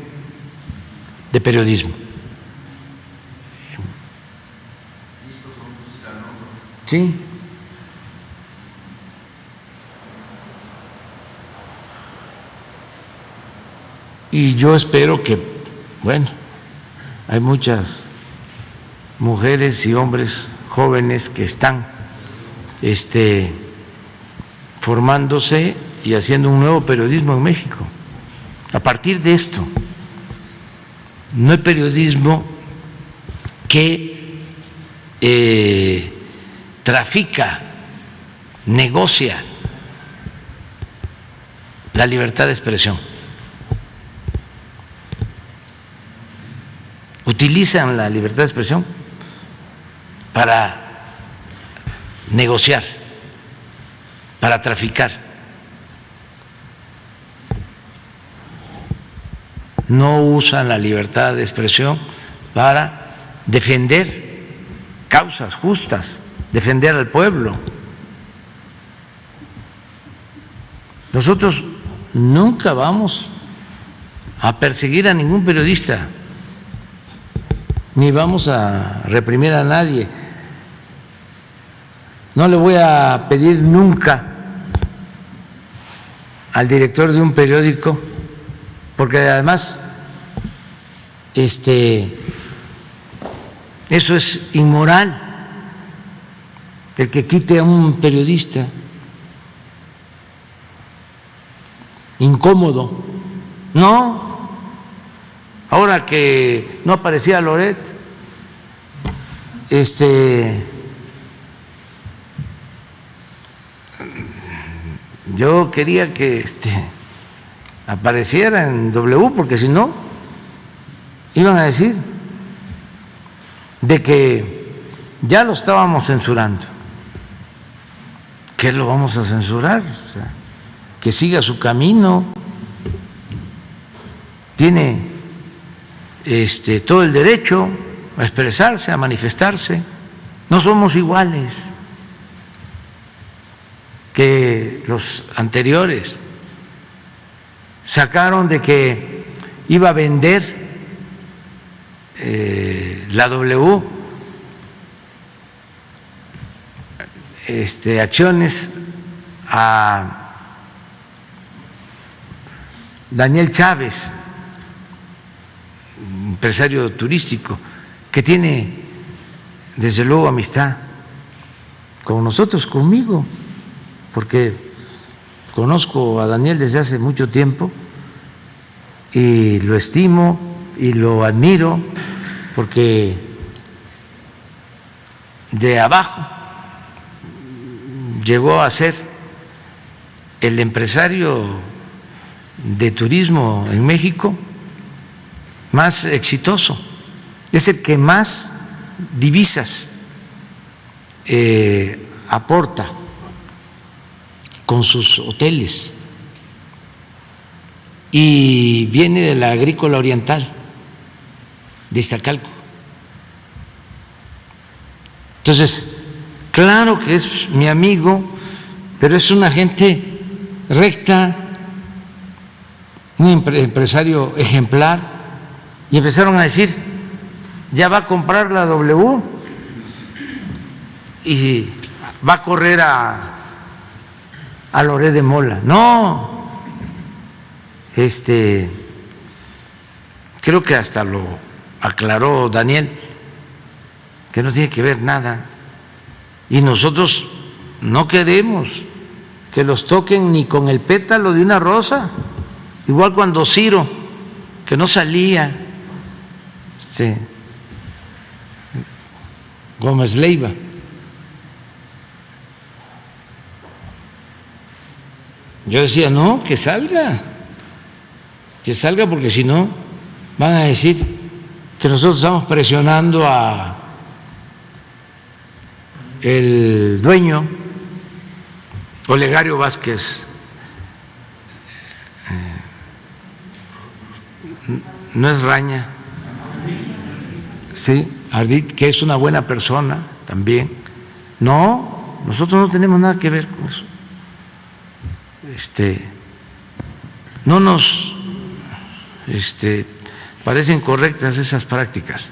de periodismo. Sí. Y yo espero que, bueno, hay muchas mujeres y hombres jóvenes que están formándose y haciendo un nuevo periodismo en México. A partir de esto, no hay periodismo que trafica, negocia la libertad de expresión. Utilizan la libertad de expresión para negociar, para traficar. No usan la libertad de expresión para defender causas justas, defender al pueblo. Nosotros nunca vamos a perseguir a ningún periodista, ni vamos a reprimir a nadie. No le voy a pedir nunca al director de un periódico, porque además eso es inmoral, el que quite a un periodista incómodo. No. Ahora que no aparecía Loret, yo quería que apareciera en W, porque si no iban a decir de que ya lo estábamos censurando. ¿Qué lo vamos a censurar? O sea, que siga su camino. Tiene todo el derecho a expresarse, a manifestarse. No somos iguales que los anteriores. Sacaron de que iba a vender la W acciones a Daniel Chávez, empresario turístico, que tiene desde luego amistad con nosotros, conmigo, porque conozco a Daniel desde hace mucho tiempo y lo estimo y lo admiro, porque de abajo llegó a ser el empresario de turismo en México más exitoso. Es el que más divisas aporta con sus hoteles, y viene de la Agrícola Oriental de Iztacalco. Entonces, claro que es mi amigo, pero es una gente recta, un empresario ejemplar, y empezaron a decir, ya va a comprar la W y va a correr a Loret de Mola. No, creo que hasta lo aclaró Daniel, que no tiene que ver nada, y nosotros no queremos que los toquen ni con el pétalo de una rosa, igual cuando Ciro, que no salía, Gómez Leiva, yo decía, no, que salga porque si no van a decir que nosotros estamos presionando a el dueño, Olegario Vázquez, no es Raña, sí, Ardit, que es una buena persona también. No, nosotros no tenemos nada que ver con eso. No nos parecen correctas esas prácticas,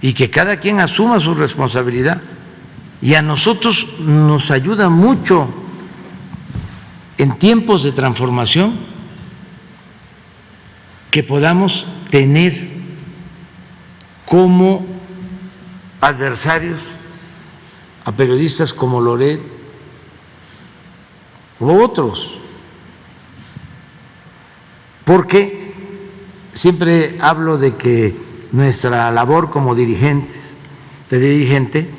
y que cada quien asuma su responsabilidad. Y a nosotros nos ayuda mucho en tiempos de transformación que podamos tener como adversarios a periodistas como Loret u otros, porque siempre hablo de que nuestra labor como dirigentes, de dirigente,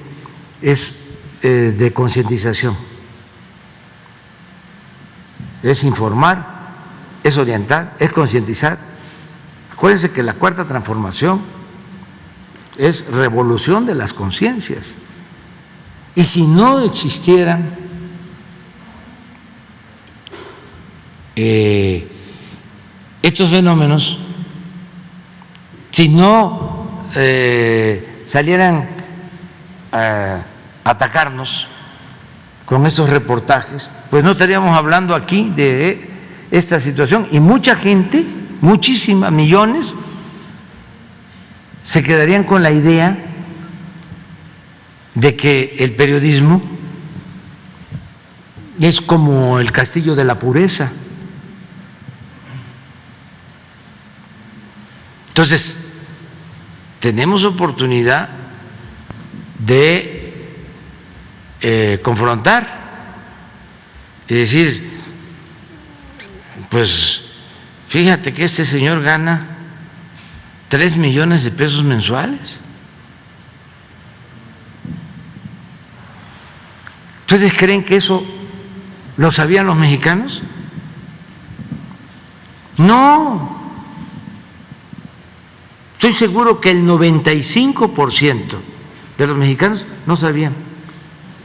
es de concientización, es informar, es orientar, es concientizar. Acuérdense que la cuarta transformación es revolución de las conciencias, y si no existieran estos fenómenos, si no salieran a atacarnos con estos reportajes, pues no estaríamos hablando aquí de esta situación, y mucha gente, muchísima, millones, se quedarían con la idea de que el periodismo es como el castillo de la pureza. Entonces, tenemos oportunidad de confrontar y decir, pues fíjate que este señor gana 3 millones de pesos mensuales. ¿Ustedes creen que eso lo sabían los mexicanos? No. Estoy seguro que el 95% de los mexicanos no sabían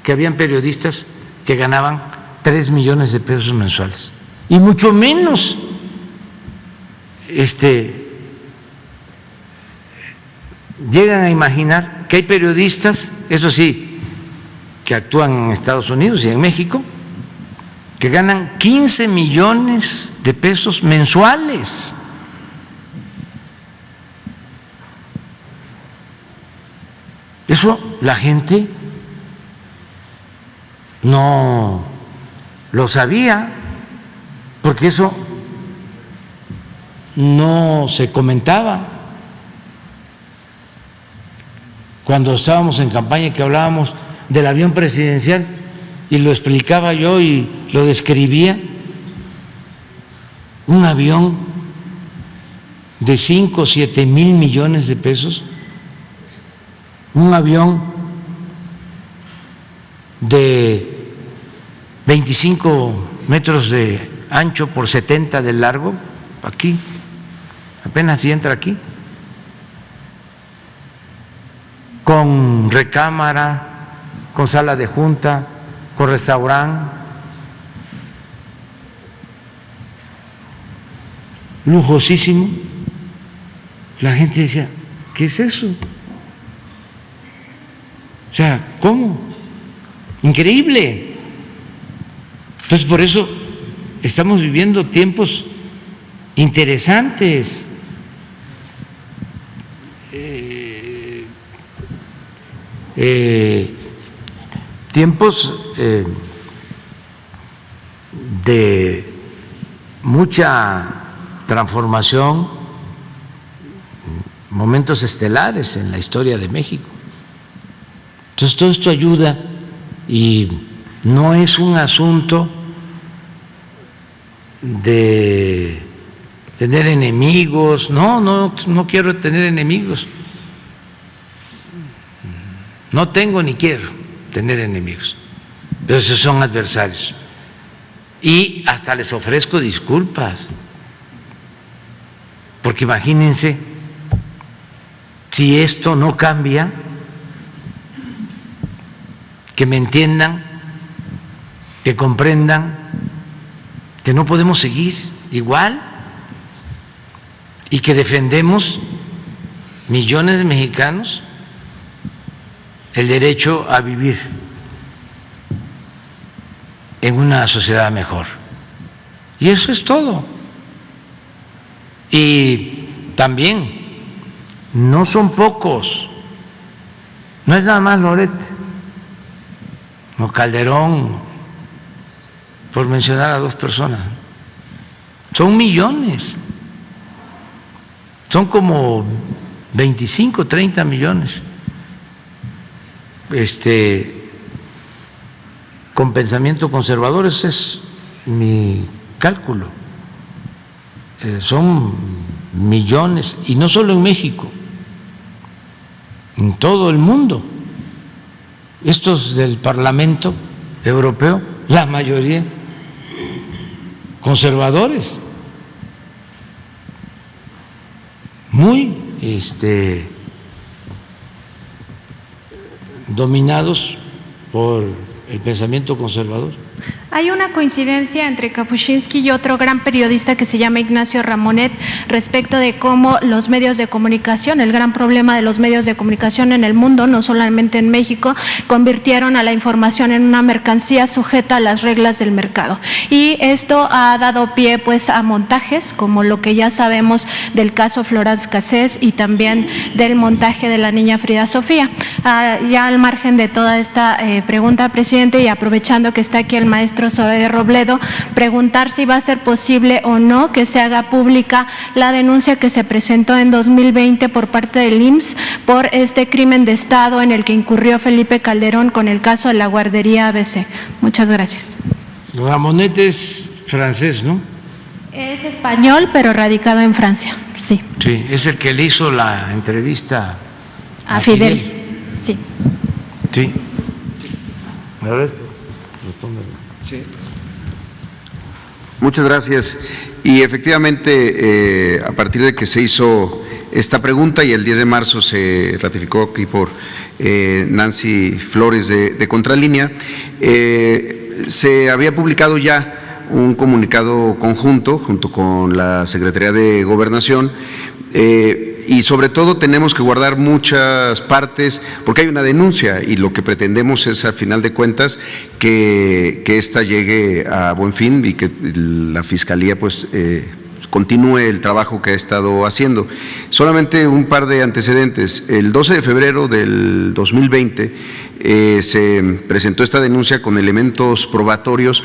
que habían periodistas que ganaban 3 millones de pesos mensuales, y mucho menos llegan a imaginar que hay periodistas, eso sí, que actúan en Estados Unidos y en México, que ganan 15 millones de pesos mensuales. Eso la gente no lo sabía, porque eso no se comentaba. Cuando estábamos en campaña y que hablábamos del avión presidencial, y lo explicaba yo y lo describía, un avión de 5 o 7 mil millones de pesos, un avión de 25 metros de ancho por 70 de largo, aquí, apenas si entra aquí, con recámara, con sala de junta, con restaurante, lujosísimo. La gente decía, ¿qué es eso? O sea, ¿cómo? Increíble. Entonces, por eso estamos viviendo tiempos interesantes. Tiempos de mucha transformación, momentos estelares en la historia de México. Entonces todo esto ayuda, y no es un asunto de tener enemigos, no quiero tener enemigos, no tengo ni quiero tener enemigos, pero esos son adversarios, y hasta les ofrezco disculpas, porque imagínense si esto no cambia, que me entiendan, que comprendan que no podemos seguir igual y que defendemos millones de mexicanos el derecho a vivir en una sociedad mejor. Y eso es todo. Y también no son pocos, no es nada más Loret o Calderón, por mencionar a dos personas, son millones, son como 25, 30 millones con pensamiento conservador. Ese es mi cálculo. Son millones, y no solo en México, en todo el mundo. Estos del Parlamento Europeo, la mayoría conservadores, muy dominados por el pensamiento conservador. Hay una coincidencia entre Kapuscinski y otro gran periodista que se llama Ignacio Ramonet respecto de cómo los medios de comunicación, el gran problema de los medios de comunicación en el mundo, no solamente en México, convirtieron a la información en una mercancía sujeta a las reglas del mercado. Y esto ha dado pie pues a montajes como lo que ya sabemos del caso Florence Cassés y también del montaje de la niña Frida Sofía. Ya al margen de toda esta pregunta, presidente, y aprovechando que está aquí el maestro Zoe Robledo, preguntar si va a ser posible o no que se haga pública la denuncia que se presentó en 2020 por parte del IMSS por este crimen de Estado en el que incurrió Felipe Calderón con el caso de la guardería ABC. Muchas gracias. Ramonet es francés, ¿no? Es español, pero radicado en Francia, sí. Sí, es el que le hizo la entrevista a Fidel. Sí. Sí. Sí. Muchas gracias. Y efectivamente, a partir de que se hizo esta pregunta y el 10 de marzo se ratificó aquí por Nancy Flores de Contralínea, se había publicado ya un comunicado conjunto junto con la Secretaría de Gobernación. Y sobre todo tenemos que guardar muchas partes porque hay una denuncia y lo que pretendemos es, a final de cuentas, que ésta llegue a buen fin y que la Fiscalía pues continúe el trabajo que ha estado haciendo. Solamente un par de antecedentes. El 12 de febrero del 2020 se presentó esta denuncia con elementos probatorios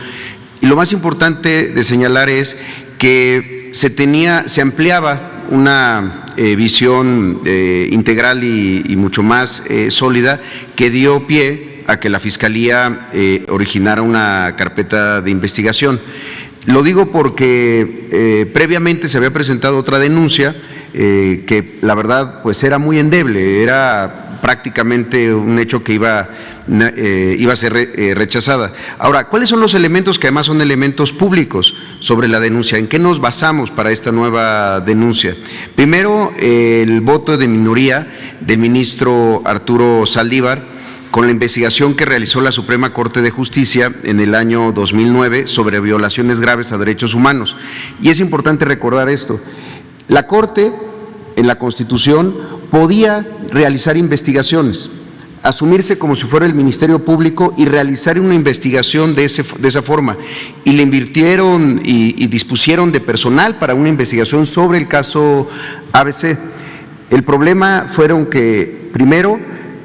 y lo más importante de señalar es que se ampliaba una visión integral y mucho más sólida que dio pie a que la Fiscalía originara una carpeta de investigación. Lo digo porque previamente se había presentado otra denuncia que la verdad pues era muy endeble, era prácticamente un hecho que iba a ser rechazada. Ahora, ¿cuáles son los elementos que además son elementos públicos sobre la denuncia? ¿En qué nos basamos para esta nueva denuncia? Primero, el voto de minoría del ministro Arturo Saldívar con la investigación que realizó la Suprema Corte de Justicia en el año 2009 sobre violaciones graves a derechos humanos. Y es importante recordar esto. La Corte, en la Constitución, podía realizar investigaciones, asumirse como si fuera el Ministerio Público y realizar una investigación de esa forma. Y le invirtieron y dispusieron de personal para una investigación sobre el caso ABC. El problema fueron que, primero,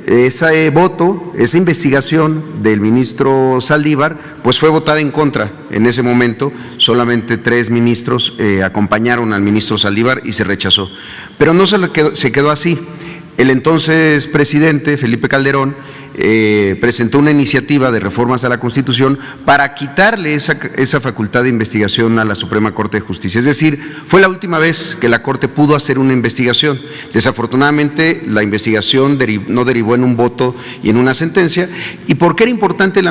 ese voto, esa investigación del ministro Saldívar, pues fue votada en contra en ese momento. Solamente 3 ministros acompañaron al ministro Saldívar y se rechazó. Pero no se quedó así. El entonces presidente, Felipe Calderón, presentó una iniciativa de reformas a la Constitución para quitarle esa facultad de investigación a la Suprema Corte de Justicia. Es decir, fue la última vez que la Corte pudo hacer una investigación. Desafortunadamente, la investigación no derivó en un voto y en una sentencia. ¿Y por qué era importante el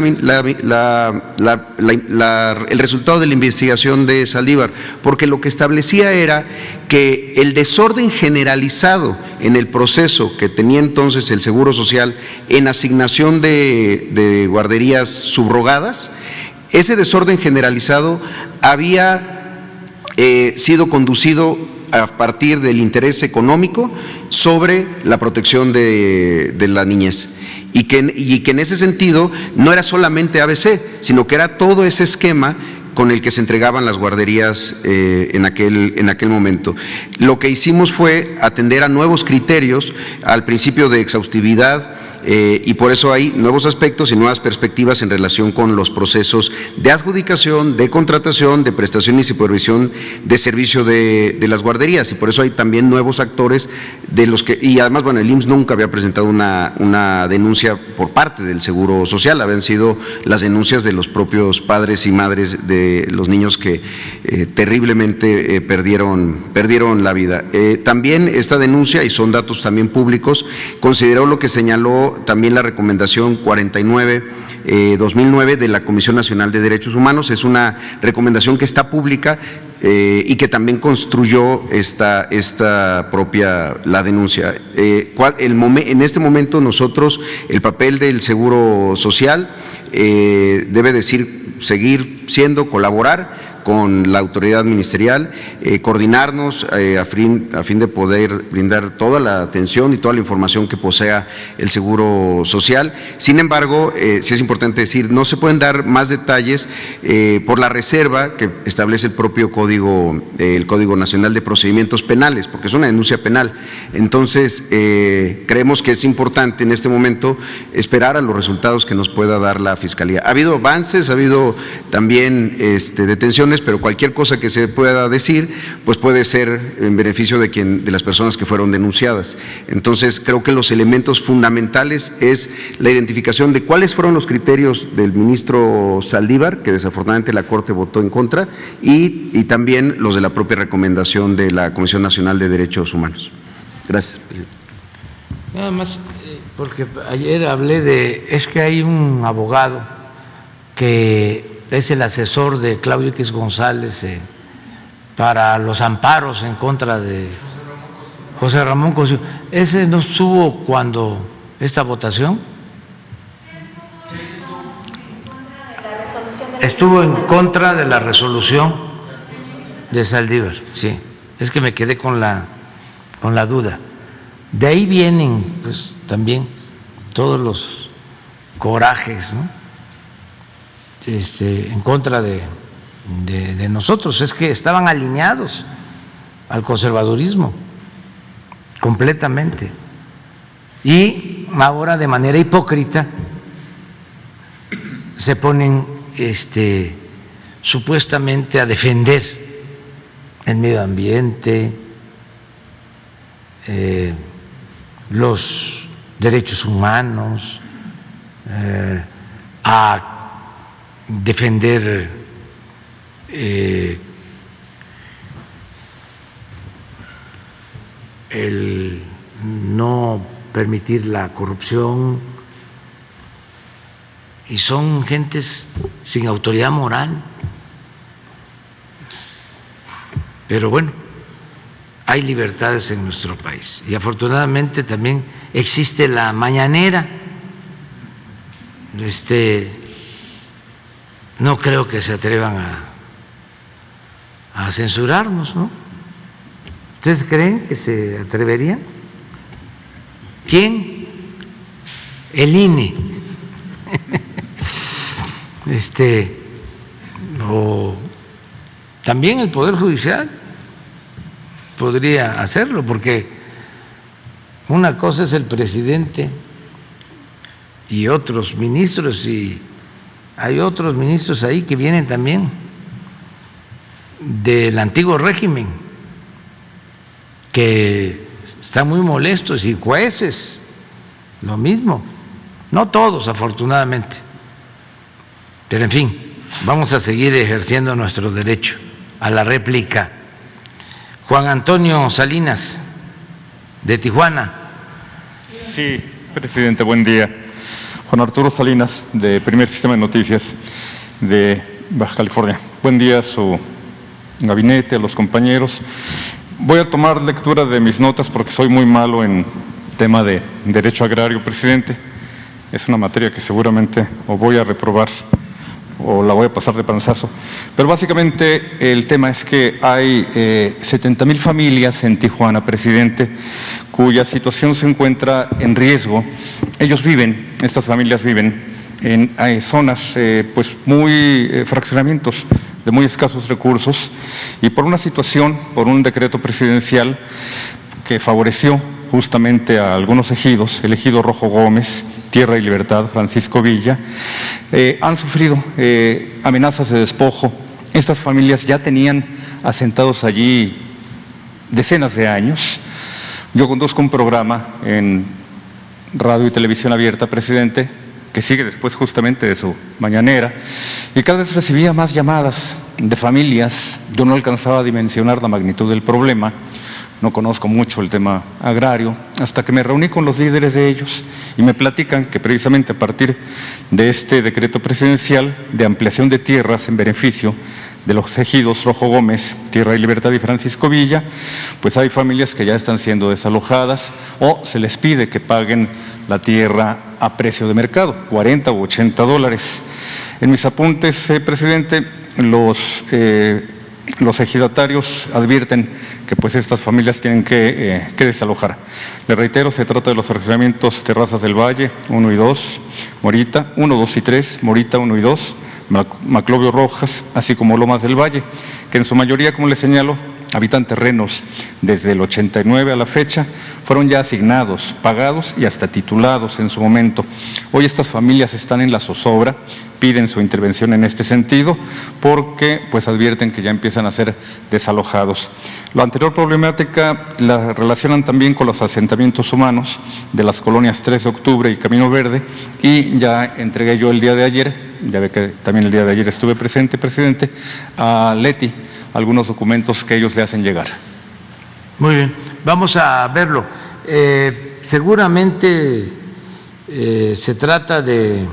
resultado de la investigación de Saldívar? Porque lo que establecía era que el desorden generalizado en el proceso que tenía entonces el Seguro Social en asignación de guarderías subrogadas, ese desorden generalizado había sido conducido a partir del interés económico sobre la protección de la niñez. Y que en ese sentido no era solamente ABC, sino que era todo ese esquema con el que se entregaban las guarderías en aquel momento. Lo que hicimos fue atender a nuevos criterios, al principio de exhaustividad, y por eso hay nuevos aspectos y nuevas perspectivas en relación con los procesos de adjudicación, de contratación, de prestación y supervisión de servicio de las guarderías, y por eso hay también nuevos actores de los que, y además, bueno, el IMSS nunca había presentado una denuncia por parte del Seguro Social, habían sido las denuncias de los propios padres y madres de los niños que terriblemente perdieron la vida. También esta denuncia, y son datos también públicos, consideró lo que señaló también la recomendación 49-2009 de la Comisión Nacional de Derechos Humanos. Es una recomendación que está pública y que también construyó esta propia la denuncia. En este momento nosotros, el papel del Seguro Social debe seguir siendo colaborar con la autoridad ministerial, coordinarnos a fin de poder brindar toda la atención y toda la información que posea el Seguro Social. Sin embargo, sí es importante decir, no se pueden dar más detalles por la reserva que establece el propio el Código Nacional de Procedimientos Penales, porque es una denuncia penal. Entonces, creemos que es importante en este momento esperar a los resultados que nos pueda dar la Fiscalía. Ha habido avances, ha habido también detenciones, pero cualquier cosa que se pueda decir, pues puede ser en beneficio de las personas que fueron denunciadas. Entonces, creo que los elementos fundamentales es la identificación de cuáles fueron los criterios del ministro Saldívar, que desafortunadamente la Corte votó en contra, y también los de la propia recomendación de la Comisión Nacional de Derechos Humanos. Gracias, presidente. Nada más, porque ayer hablé es que hay un abogado que es el asesor de Claudio X González para los amparos en contra de José Ramón Cosío. ¿Ese no estuvo cuando esta votación? Estuvo en contra de la resolución de Saldívar, sí. Es que me quedé con la duda. De ahí vienen, pues, también todos los corajes, ¿no? En contra de nosotros. Es que estaban alineados al conservadurismo completamente, y ahora de manera hipócrita se ponen supuestamente a defender el medio ambiente, los derechos humanos, a defender el no permitir la corrupción, y son gentes sin autoridad moral. Pero bueno, hay libertades en nuestro país, y afortunadamente también existe la mañanera. No creo que se atrevan a censurarnos, ¿no? ¿Ustedes creen que se atreverían? ¿Quién? El INE. O también el Poder Judicial podría hacerlo, porque una cosa es el presidente y otros ministros, y hay otros ministros ahí que vienen también del antiguo régimen, que están muy molestos, y jueces, lo mismo. No todos, afortunadamente, pero en fin, vamos a seguir ejerciendo nuestro derecho a la réplica. Juan Antonio Salinas, de Tijuana. Sí, presidente, buen día. Juan Arturo Salinas, de Primer Sistema de Noticias de Baja California. Buen día a su gabinete, a los compañeros. Voy a tomar lectura de mis notas porque soy muy malo en tema de derecho agrario, presidente. Es una materia que seguramente o voy a reprobar o la voy a pasar de panzazo. Pero básicamente el tema es que hay 70,000 familias en Tijuana, presidente, cuya situación se encuentra en riesgo. Ellos viven, estas familias viven en zonas, pues muy fraccionamientos de muy escasos recursos, y por una situación, por un decreto presidencial que favoreció justamente a algunos ejidos, el ejido Rojo Gómez, Tierra y Libertad, Francisco Villa, han sufrido amenazas de despojo. Estas familias ya tenían asentados allí decenas de años. Yo conduzco un programa en radio y televisión abierta, presidente, que sigue después justamente de su mañanera, y cada vez recibía más llamadas de familias. Yo no alcanzaba a dimensionar la magnitud del problema, no conozco mucho el tema agrario, hasta que me reuní con los líderes de ellos y me platican que precisamente a partir de este decreto presidencial de ampliación de tierras en beneficio de los ejidos Rojo Gómez, Tierra y Libertad y Francisco Villa, pues hay familias que ya están siendo desalojadas o se les pide que paguen la tierra a precio de mercado, 40 u 80 dólares. En mis apuntes, presidente, los ejidatarios advierten que pues estas familias tienen que desalojar. Le reitero, se trata de los fraccionamientos Terrazas del Valle 1 y 2, Morita 1, 2 y 3, Morita 1 y 2, Maclovio Rojas, así como Lomas del Valle, que en su mayoría, como les señalo, habitan terrenos desde el 89 a la fecha, fueron ya asignados, pagados y hasta titulados en su momento. Hoy estas familias están en la zozobra, piden su intervención en este sentido porque pues advierten que ya empiezan a ser desalojados. La anterior problemática la relacionan también con los asentamientos humanos de las colonias 3 de Octubre y Camino Verde, y ya entregué yo el día de ayer, ya ve que también el día de ayer estuve presente, presidente, a Leti, algunos documentos que ellos le hacen llegar. Muy bien, vamos a verlo. Seguramente se trata de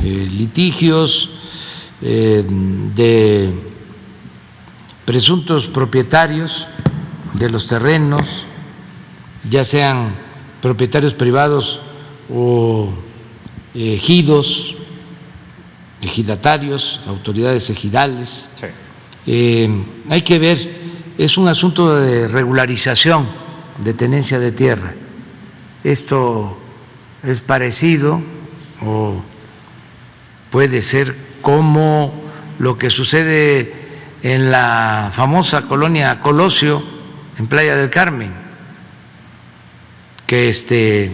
litigios de presuntos propietarios de los terrenos, ya sean propietarios privados o ejidos, ejidatarios, autoridades ejidales. Sí. Hay que ver, es un asunto de regularización de tenencia de tierra. Esto es parecido o puede ser como lo que sucede en la famosa colonia Colosio, en Playa del Carmen, que se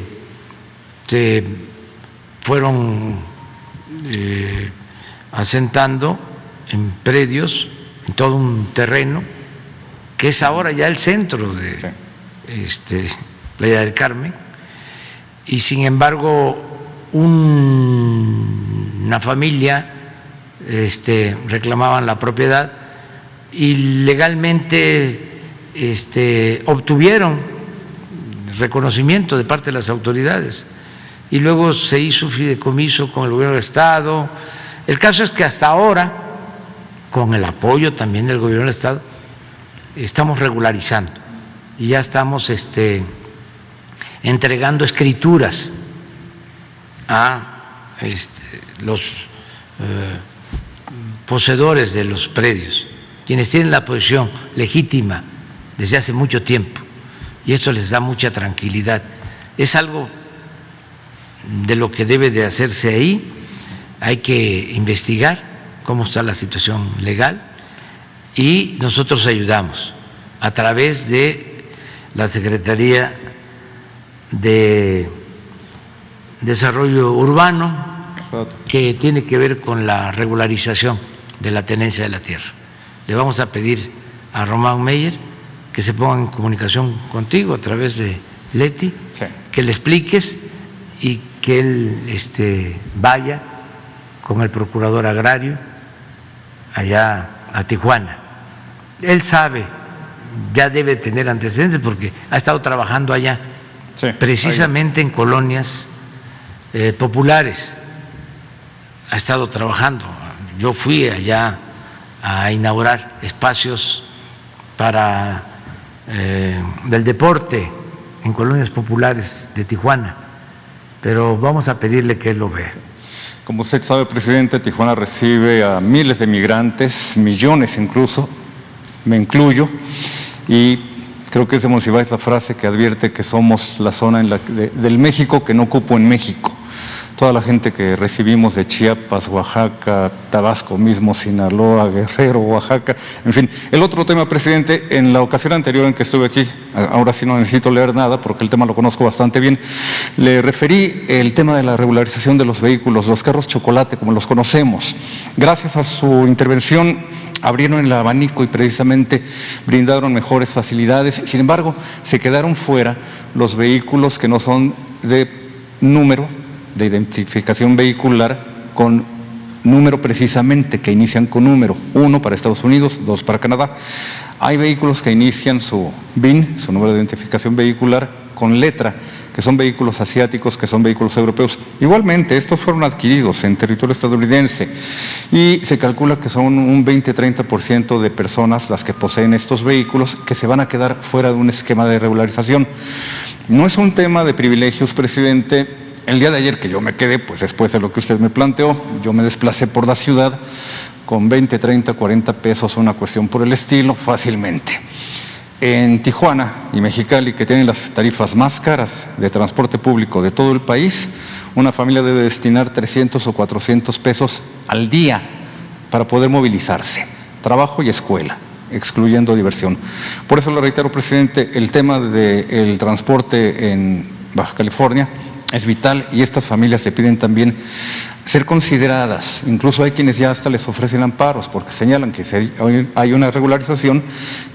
fueron asentando en predios, en todo un terreno, que es ahora ya el centro de Playa del Carmen, y sin embargo una familia reclamaban la propiedad y legalmente obtuvieron reconocimiento de parte de las autoridades, y luego se hizo fideicomiso con el gobierno del Estado. El caso es que hasta ahora, con el apoyo también del gobierno del Estado, estamos regularizando y ya estamos entregando escrituras a los poseedores de los predios, quienes tienen la posesión legítima desde hace mucho tiempo, y esto les da mucha tranquilidad. Es algo de lo que debe de hacerse ahí. Hay que investigar cómo está la situación legal y nosotros ayudamos a través de la Secretaría de Desarrollo Urbano, que tiene que ver con la regularización de la tenencia de la tierra. Le vamos a pedir a Román Meyer que se ponga en comunicación contigo a través de Leti, sí, que le expliques y que él vaya con el procurador agrario allá a Tijuana. Él sabe, ya debe tener antecedentes porque ha estado trabajando allá, sí, precisamente en colonias populares. Ha estado trabajando. Yo fui allá a inaugurar espacios para del deporte en colonias populares de Tijuana, pero vamos a pedirle que él lo vea. Como usted sabe, presidente, Tijuana recibe a miles de migrantes, millones incluso, me incluyo, y creo que es de Monsiváis esa frase que advierte que somos la zona del México que no cupo en México. Toda la gente que recibimos de Chiapas, Oaxaca, Tabasco mismo, Sinaloa, Guerrero, Oaxaca, en fin. El otro tema, presidente, en la ocasión anterior en que estuve aquí, ahora sí no necesito leer nada porque el tema lo conozco bastante bien, le referí el tema de la regularización de los vehículos, los carros chocolate, como los conocemos. Gracias a su intervención abrieron el abanico y precisamente brindaron mejores facilidades. Sin embargo, se quedaron fuera los vehículos que no son de número, de identificación vehicular con número precisamente, que inician con número, 1 para Estados Unidos, 2 para Canadá. Hay vehículos que inician su VIN, su número de identificación vehicular, con letra, que son vehículos asiáticos, que son vehículos europeos. Igualmente, estos fueron adquiridos en territorio estadounidense y se calcula que son un 20-30% de personas las que poseen estos vehículos que se van a quedar fuera de un esquema de regularización. No es un tema de privilegios, presidente. El día de ayer que yo me quedé, pues después de lo que usted me planteó, yo me desplacé por la ciudad con 20, 30, 40 pesos, una cuestión por el estilo, fácilmente. En Tijuana y Mexicali, que tienen las tarifas más caras de transporte público de todo el país, una familia debe destinar 300 o 400 pesos al día para poder movilizarse, trabajo y escuela, excluyendo diversión. Por eso le reitero, presidente, el tema del transporte en Baja California es vital y estas familias le piden también ser consideradas. Incluso hay quienes ya hasta les ofrecen amparos porque señalan que hay una regularización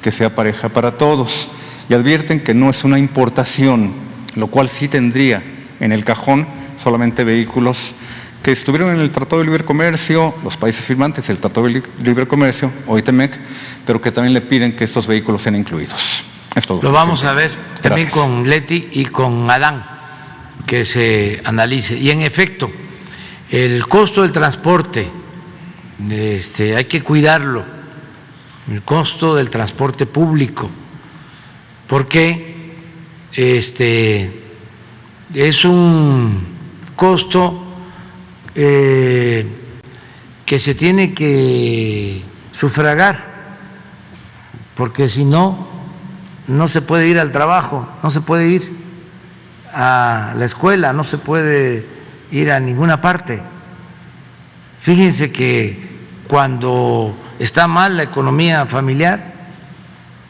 que sea pareja para todos y advierten que no es una importación, lo cual sí tendría en el cajón solamente vehículos que estuvieron en el Tratado de Libre Comercio, los países firmantes del Tratado de Libre Comercio, OITEMEC, pero que también le piden que estos vehículos sean incluidos. Es todo. Lo vamos a ver también. Gracias. Con Leti y con Adán, que se analice. Y en efecto, el costo del transporte, hay que cuidarlo, el costo del transporte público, porque es un costo que se tiene que sufragar, porque si no, no se puede ir al trabajo, no se puede ir a la escuela, no se puede ir a ninguna parte. Fíjense que cuando está mal la economía familiar,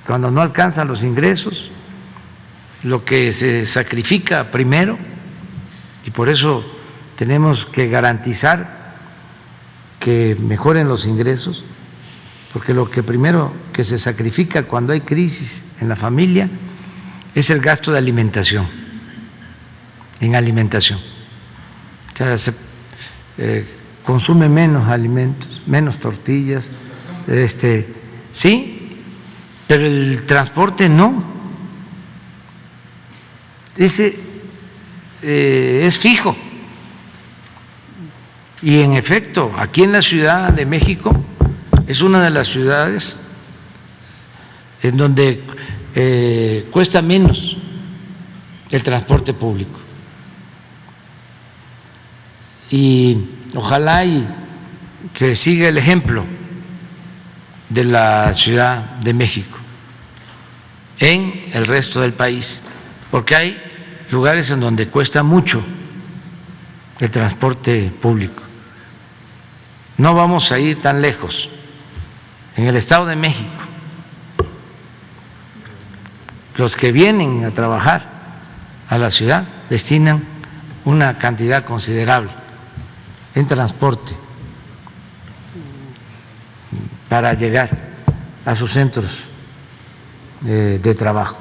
cuando no alcanzan los ingresos, lo que se sacrifica primero, y por eso tenemos que garantizar que mejoren los ingresos, porque lo que primero que se sacrifica cuando hay crisis en la familia es el gasto de alimentación, en alimentación. O sea, se consume menos alimentos, menos tortillas, sí, pero el transporte no. Ese es fijo. Y en efecto, aquí en la Ciudad de México es una de las ciudades en donde cuesta menos el transporte público. Y ojalá y se siga el ejemplo de la Ciudad de México en el resto del país, porque hay lugares en donde cuesta mucho el transporte público. No vamos a ir tan lejos. En el Estado de México, los que vienen a trabajar a la ciudad destinan una cantidad considerable en transporte para llegar a sus centros de trabajo.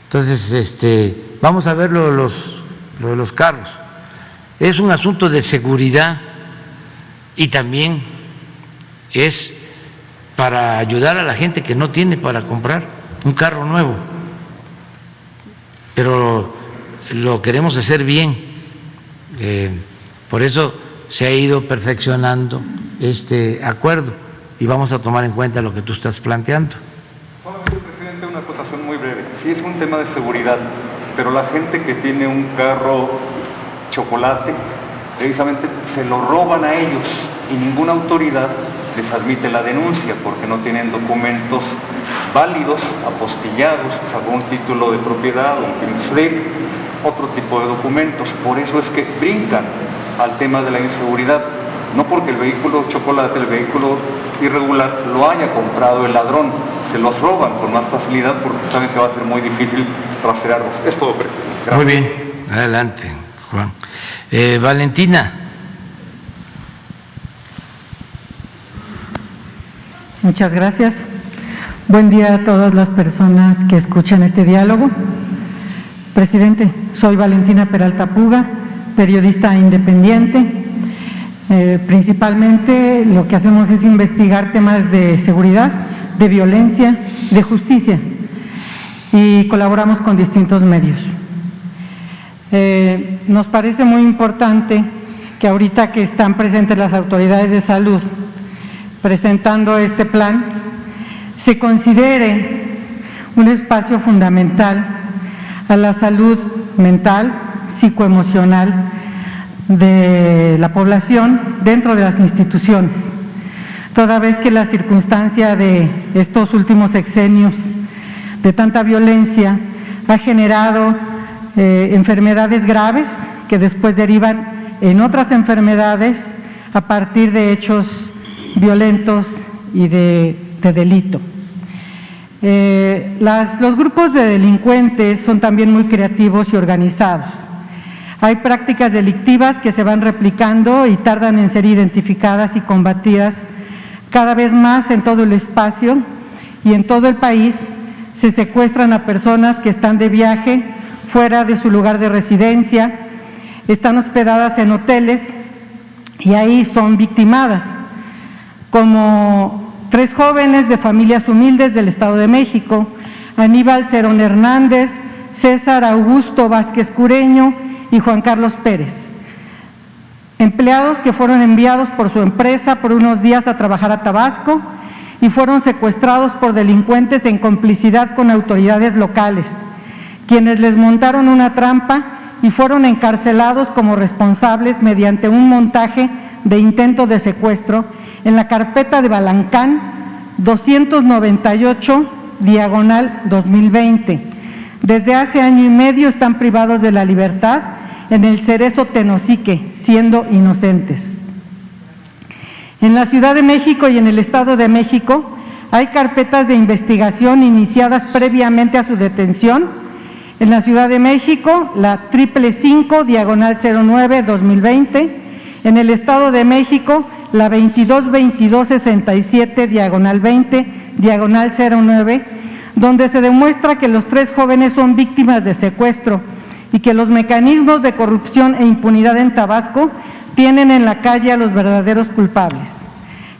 Entonces, vamos a ver lo de los carros. Es un asunto de seguridad y también es para ayudar a la gente que no tiene para comprar un carro nuevo. Pero lo queremos hacer bien. Por eso se ha ido perfeccionando este acuerdo y vamos a tomar en cuenta lo que tú estás planteando. Solamente, presidente, una acotación muy sí es un tema de seguridad, pero la gente que tiene un carro chocolate, precisamente se lo roban a ellos y ninguna autoridad les admite la denuncia porque no tienen documentos válidos, apostillados, algún título de propiedad, un PIN-SLIP, otro tipo de documentos. Por eso es que brincan al tema de la inseguridad, no porque el vehículo chocolate, el vehículo irregular, lo haya comprado el ladrón, se los roban con más facilidad porque saben que va a ser muy difícil rastrearlos. Es todo, presidente. Gracias. Muy bien, adelante, Juan. Valentina. Muchas gracias. Buen día a todas las personas que escuchan este diálogo. Presidente, soy Valentina Peralta Puga, periodista independiente. Principalmente lo que hacemos es investigar temas de seguridad, de violencia, de justicia y colaboramos con distintos medios. Nos parece muy importante que ahorita que están presentes las autoridades de salud presentando este plan, se considere un espacio fundamental a la salud mental, psicoemocional de la población dentro de las instituciones, toda vez que la circunstancia de estos últimos sexenios de tanta violencia ha generado enfermedades graves que después derivan en otras enfermedades a partir de hechos violentos y de delito. Los grupos de delincuentes son también muy creativos y organizados. Hay prácticas delictivas que se van replicando y tardan en ser identificadas y combatidas cada vez más en todo el espacio y en todo el país. Se secuestran a personas que están de viaje fuera de su lugar de residencia, están hospedadas en hoteles y ahí son victimadas, como 3 jóvenes de familias humildes del Estado de México, Aníbal Cerón Hernández, César Augusto Vázquez Cureño y Juan Carlos Pérez, empleados que fueron enviados por su empresa por unos días a trabajar a Tabasco y fueron secuestrados por delincuentes en complicidad con autoridades locales, quienes les montaron una trampa y fueron encarcelados como responsables mediante un montaje de intento de secuestro en la carpeta de Balancán 298/2020. Desde hace año y medio están privados de la libertad en el Cerezo Tenosique, siendo inocentes. En la Ciudad de México y en el Estado de México hay carpetas de investigación iniciadas previamente a su detención. En la Ciudad de México, la 555/09-2020. En el Estado de México, la 22-2267/20-09, donde se demuestra que los 3 jóvenes son víctimas de secuestro y que los mecanismos de corrupción e impunidad en Tabasco tienen en la calle a los verdaderos culpables.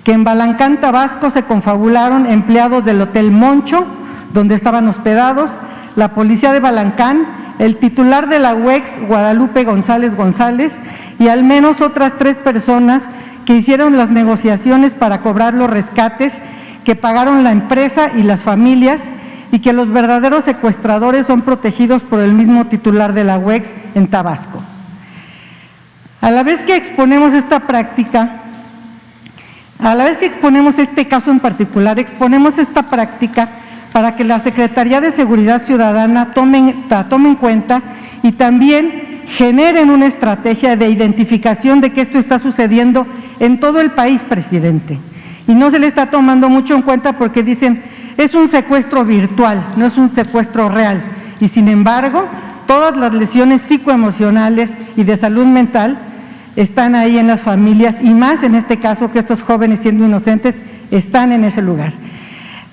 Que en Balancán, Tabasco, se confabularon empleados del Hotel Moncho, donde estaban hospedados, la policía de Balancán, el titular de la UEX, Guadalupe González González, y al menos otras 3 personas que hicieron las negociaciones para cobrar los rescates que pagaron la empresa y las familias, y que los verdaderos secuestradores son protegidos por el mismo titular de la UEX en Tabasco. A la vez que exponemos esta práctica, a la vez que exponemos este caso en particular, exponemos esta práctica para que la Secretaría de Seguridad Ciudadana tome en cuenta y también generen una estrategia de identificación de que esto está sucediendo en todo el país, presidente. Y no se le está tomando mucho en cuenta porque dicen, es un secuestro virtual, no es un secuestro real. Y sin embargo, todas las lesiones psicoemocionales y de salud mental están ahí en las familias, y más en este caso que estos jóvenes, siendo inocentes, están en ese lugar.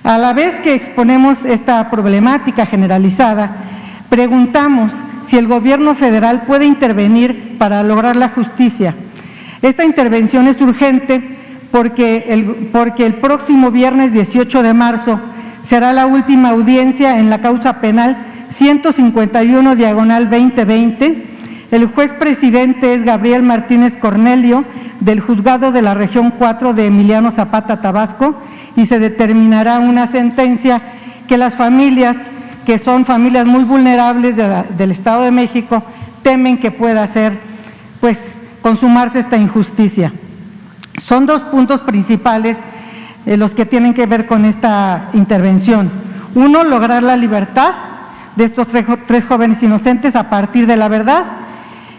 A la vez que exponemos esta problemática generalizada, preguntamos si el gobierno federal puede intervenir para lograr la justicia. Esta intervención es urgente porque el próximo viernes 18 de marzo será la última audiencia en la causa penal 151/2020. El juez presidente es Gabriel Martínez Cornelio, del Juzgado de la Región 4 de Emiliano Zapata, Tabasco, y se determinará una sentencia que las familias que son familias muy vulnerables del Estado de México, temen que pueda consumarse esta injusticia. Son dos puntos principales los que tienen que ver con esta intervención. Uno, lograr la libertad de estos tres jóvenes inocentes a partir de la verdad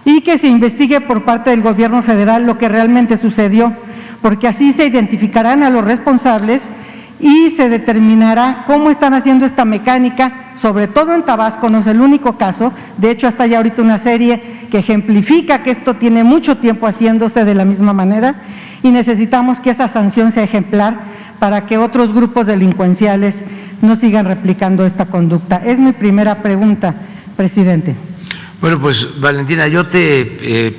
y que se investigue por parte del gobierno federal lo que realmente sucedió, porque así se identificarán a los responsables y se determinará cómo están haciendo esta mecánica, sobre todo en Tabasco. No es el único caso, de hecho hasta ya ahorita una serie que ejemplifica que esto tiene mucho tiempo haciéndose de la misma manera y necesitamos que esa sanción sea ejemplar para que otros grupos delincuenciales no sigan replicando esta conducta. Es mi primera pregunta, presidente. Bueno, pues Valentina, yo te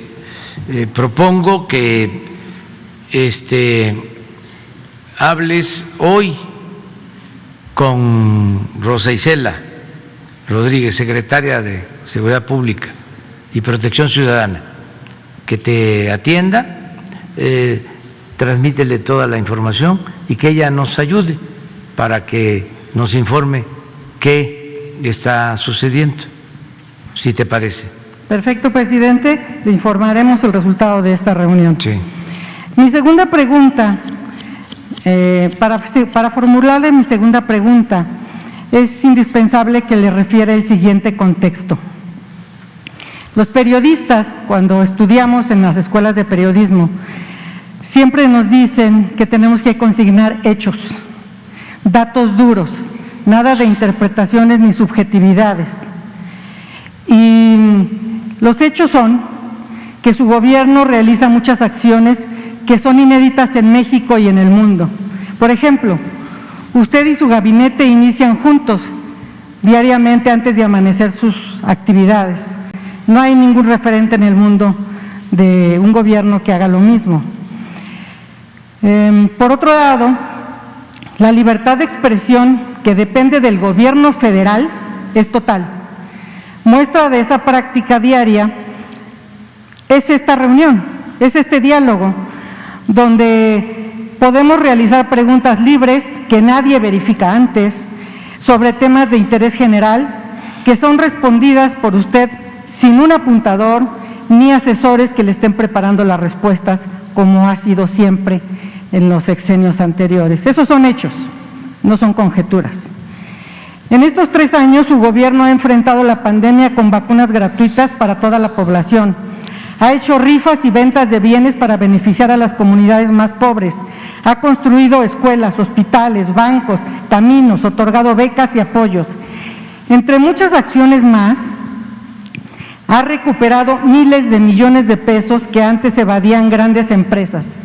propongo que hables hoy con Rosa Isela Rodríguez, secretaria de Seguridad Pública y Protección Ciudadana, que te atienda, transmítele toda la información y que ella nos ayude para que nos informe qué está sucediendo, si te parece. Perfecto, presidente, le informaremos el resultado de esta reunión. Sí. Mi segunda pregunta, para formularle mi segunda pregunta, es indispensable que le refiera el siguiente contexto. Los periodistas, cuando estudiamos en las escuelas de periodismo, siempre nos dicen que tenemos que consignar hechos, datos duros, nada de interpretaciones ni subjetividades. Y los hechos son que su gobierno realiza muchas acciones que son inéditas en México y en el mundo. Por ejemplo, usted y su gabinete inician juntos diariamente antes de amanecer sus actividades. No hay ningún referente en el mundo de un gobierno que haga lo mismo. Por otro lado, la libertad de expresión que depende del gobierno federal es total. Muestra de esa práctica diaria es esta reunión, es este diálogo, donde podemos realizar preguntas libres que nadie verifica antes sobre temas de interés general que son respondidas por usted sin un apuntador ni asesores que le estén preparando las respuestas como ha sido siempre en los sexenios anteriores. Esos son hechos, no son conjeturas. En estos 3 años su gobierno ha enfrentado la pandemia con vacunas gratuitas para toda la población. Ha hecho rifas y ventas de bienes para beneficiar a las comunidades más pobres. Ha construido escuelas, hospitales, bancos, caminos, otorgado becas y apoyos. Entre muchas acciones más, ha recuperado miles de millones de pesos que antes evadían grandes empresas,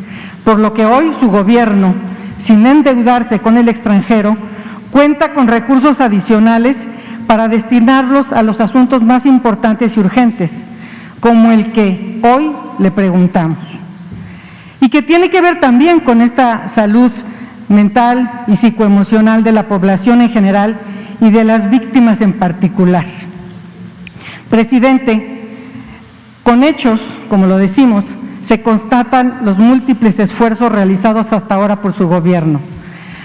por lo que hoy su gobierno, sin endeudarse con el extranjero, cuenta con recursos adicionales para destinarlos a los asuntos más importantes y urgentes, como el que hoy le preguntamos, y que tiene que ver también con esta salud mental y psicoemocional de la población en general y de las víctimas en particular. Presidente, con hechos, como lo decimos, se constatan los múltiples esfuerzos realizados hasta ahora por su gobierno.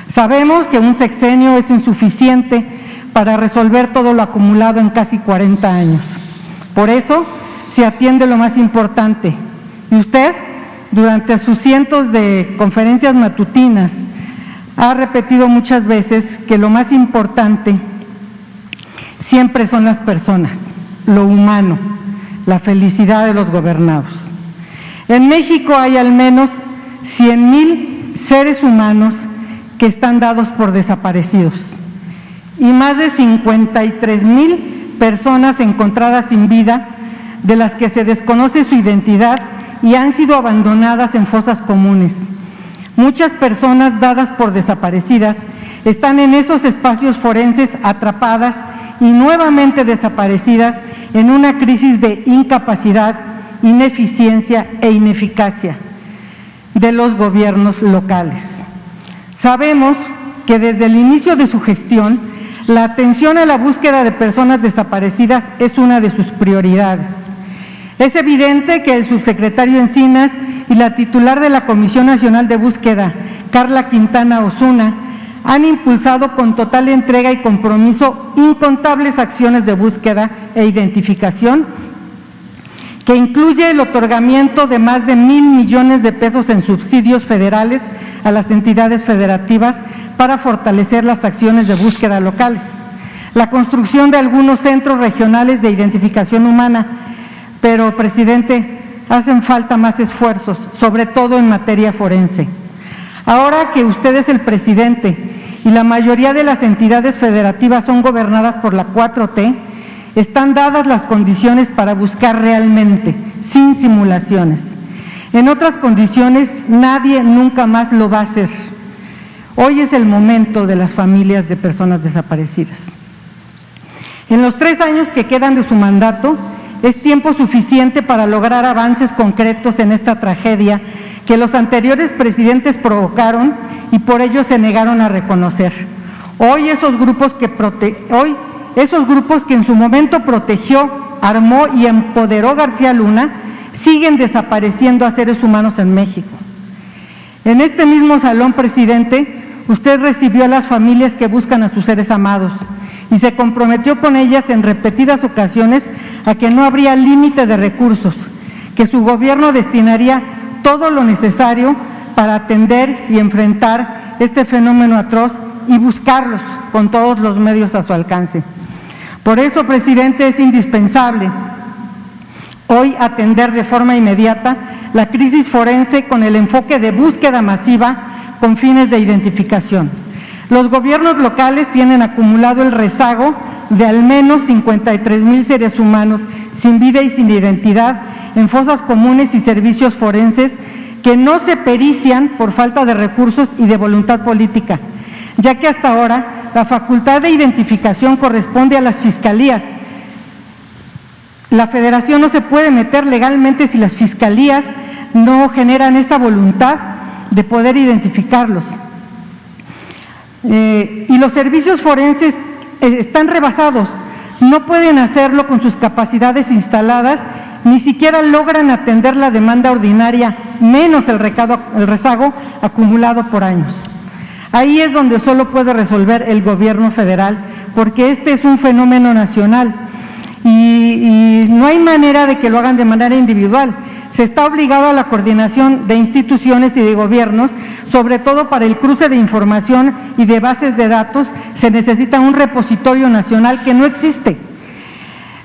Sabemos que un sexenio es insuficiente para resolver todo lo acumulado en casi 40 años. Por eso, se atiende lo más importante. Y usted, durante sus cientos de conferencias matutinas, ha repetido muchas veces que lo más importante siempre son las personas, lo humano, la felicidad de los gobernados. En México hay al menos 100,000 seres humanos que están dados por desaparecidos y más de 53,000 personas encontradas sin vida, de las que se desconoce su identidad y han sido abandonadas en fosas comunes. Muchas personas dadas por desaparecidas están en esos espacios forenses atrapadas y nuevamente desaparecidas en una crisis de incapacidad, ineficiencia e ineficacia de los gobiernos locales. Sabemos que desde el inicio de su gestión, la atención a la búsqueda de personas desaparecidas es una de sus prioridades. Es evidente que el subsecretario Encinas y la titular de la Comisión Nacional de Búsqueda, Carla Quintana Osuna, han impulsado con total entrega y compromiso incontables acciones de búsqueda e identificación, que incluye el otorgamiento de más de 1,000 millones de pesos en subsidios federales a las entidades federativas para fortalecer las acciones de búsqueda locales, la construcción de algunos centros regionales de identificación humana, pero, presidente, hacen falta más esfuerzos, sobre todo en materia forense. Ahora que usted es el presidente y la mayoría de las entidades federativas son gobernadas por la 4T, están dadas las condiciones para buscar realmente, sin simulaciones. En otras condiciones, nadie nunca más lo va a hacer. Hoy es el momento de las familias de personas desaparecidas. En los 3 años que quedan de su mandato, es tiempo suficiente para lograr avances concretos en esta tragedia que los anteriores presidentes provocaron y por ello se negaron a reconocer. Hoy esos grupos que en su momento protegió, armó y empoderó García Luna, siguen desapareciendo a seres humanos en México. En este mismo salón, presidente, usted recibió a las familias que buscan a sus seres amados y se comprometió con ellas en repetidas ocasiones a que no habría límite de recursos, que su gobierno destinaría todo lo necesario para atender y enfrentar este fenómeno atroz y buscarlos con todos los medios a su alcance. Por eso, presidente, es indispensable hoy atender de forma inmediata la crisis forense con el enfoque de búsqueda masiva con fines de identificación. Los gobiernos locales tienen acumulado el rezago de al menos 53,000 seres humanos sin vida y sin identidad en fosas comunes y servicios forenses que no se perician por falta de recursos y de voluntad política, ya que hasta ahora la facultad de identificación corresponde a las fiscalías. La Federación no se puede meter legalmente si las fiscalías no generan esta voluntad de poder identificarlos. Y los servicios forenses están rebasados, no pueden hacerlo con sus capacidades instaladas, ni siquiera logran atender la demanda ordinaria, menos el rezago acumulado por años. Ahí es donde solo puede resolver el gobierno federal, porque este es un fenómeno nacional y no hay manera de que lo hagan de manera individual. Se está obligado a la coordinación de instituciones y de gobiernos, sobre todo para el cruce de información y de bases de datos, se necesita un repositorio nacional que no existe.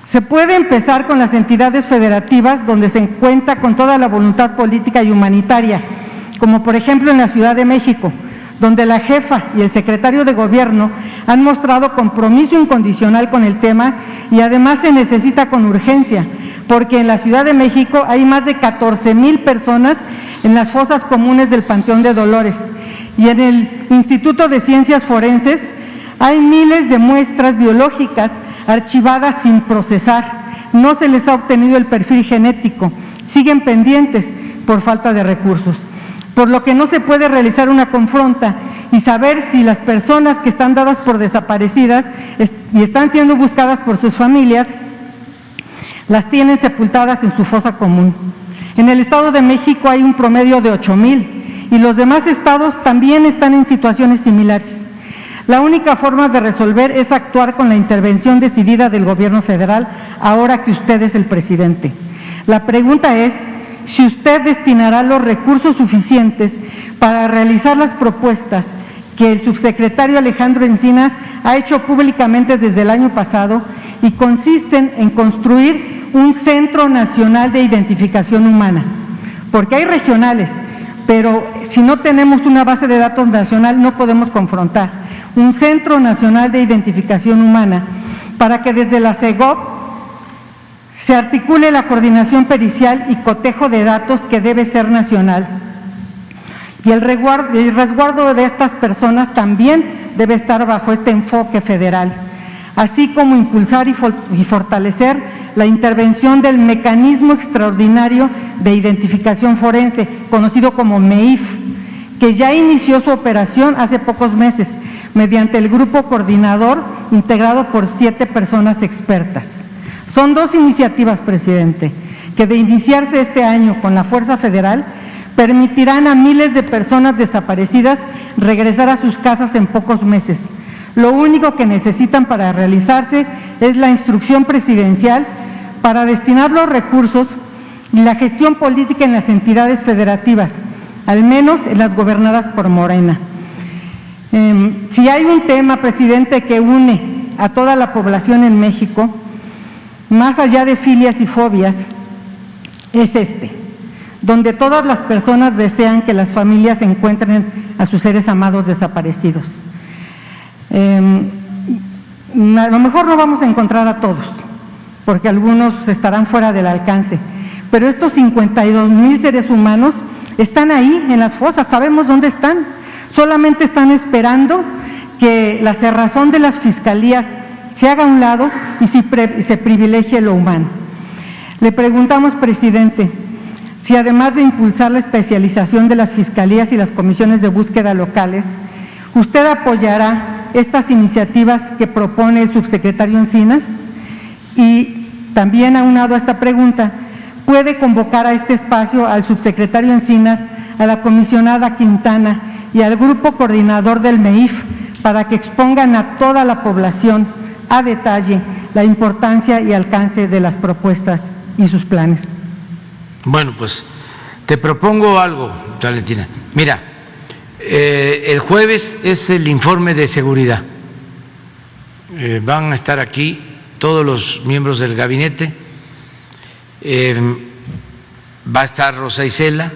Se puede empezar con las entidades federativas donde se cuenta con toda la voluntad política y humanitaria, como por ejemplo en la Ciudad de México, donde la jefa y el secretario de Gobierno han mostrado compromiso incondicional con el tema y además se necesita con urgencia, porque en la Ciudad de México hay más de 14,000 personas en las fosas comunes del Panteón de Dolores y en el Instituto de Ciencias Forenses hay miles de muestras biológicas archivadas sin procesar, no se les ha obtenido el perfil genético, siguen pendientes por falta de recursos, por lo que no se puede realizar una confronta y saber si las personas que están dadas por desaparecidas y están siendo buscadas por sus familias, las tienen sepultadas en su fosa común. En el Estado de México hay un promedio de 8,000 y los demás estados también están en situaciones similares. La única forma de resolver es actuar con la intervención decidida del gobierno federal, ahora que usted es el presidente. La pregunta es si usted destinará los recursos suficientes para realizar las propuestas que el subsecretario Alejandro Encinas ha hecho públicamente desde el año pasado y consisten en construir un Centro Nacional de Identificación Humana, porque hay regionales, pero si no tenemos una base de datos nacional no podemos confrontar. Un Centro Nacional de Identificación Humana para que desde la CEGOP se articule la coordinación pericial y cotejo de datos que debe ser nacional. Y el resguardo de estas personas también debe estar bajo este enfoque federal, así como impulsar y fortalecer la intervención del Mecanismo Extraordinario de Identificación Forense, conocido como MEIF, que ya inició su operación hace pocos meses, mediante el grupo coordinador integrado por 7 personas expertas. Son 2 iniciativas, presidente, que de iniciarse este año con la Fuerza Federal, permitirán a miles de personas desaparecidas regresar a sus casas en pocos meses. Lo único que necesitan para realizarse es la instrucción presidencial para destinar los recursos y la gestión política en las entidades federativas, al menos en las gobernadas por Morena. Si hay un tema, presidente, que une a toda la población en México, más allá de filias y fobias, es donde todas las personas desean que las familias encuentren a sus seres amados desaparecidos. A lo mejor no vamos a encontrar a todos, porque algunos estarán fuera del alcance, pero estos 52,000 seres humanos están ahí en las fosas, sabemos dónde están, solamente están esperando que la cerrazón de las fiscalías se haga a un lado y se privilegie lo humano. Le preguntamos, presidente, si además de impulsar la especialización de las fiscalías y las comisiones de búsqueda locales, usted apoyará estas iniciativas que propone el subsecretario Encinas, y también aunado a esta pregunta, puede convocar a este espacio al subsecretario Encinas, a la comisionada Quintana y al grupo coordinador del MEIF para que expongan a toda la población a detalle la importancia y alcance de las propuestas y sus planes. Bueno, pues te propongo algo, Valentina. Mira, el jueves es el informe de seguridad. Van a estar aquí todos los miembros del gabinete. Va a estar Rosa Isela,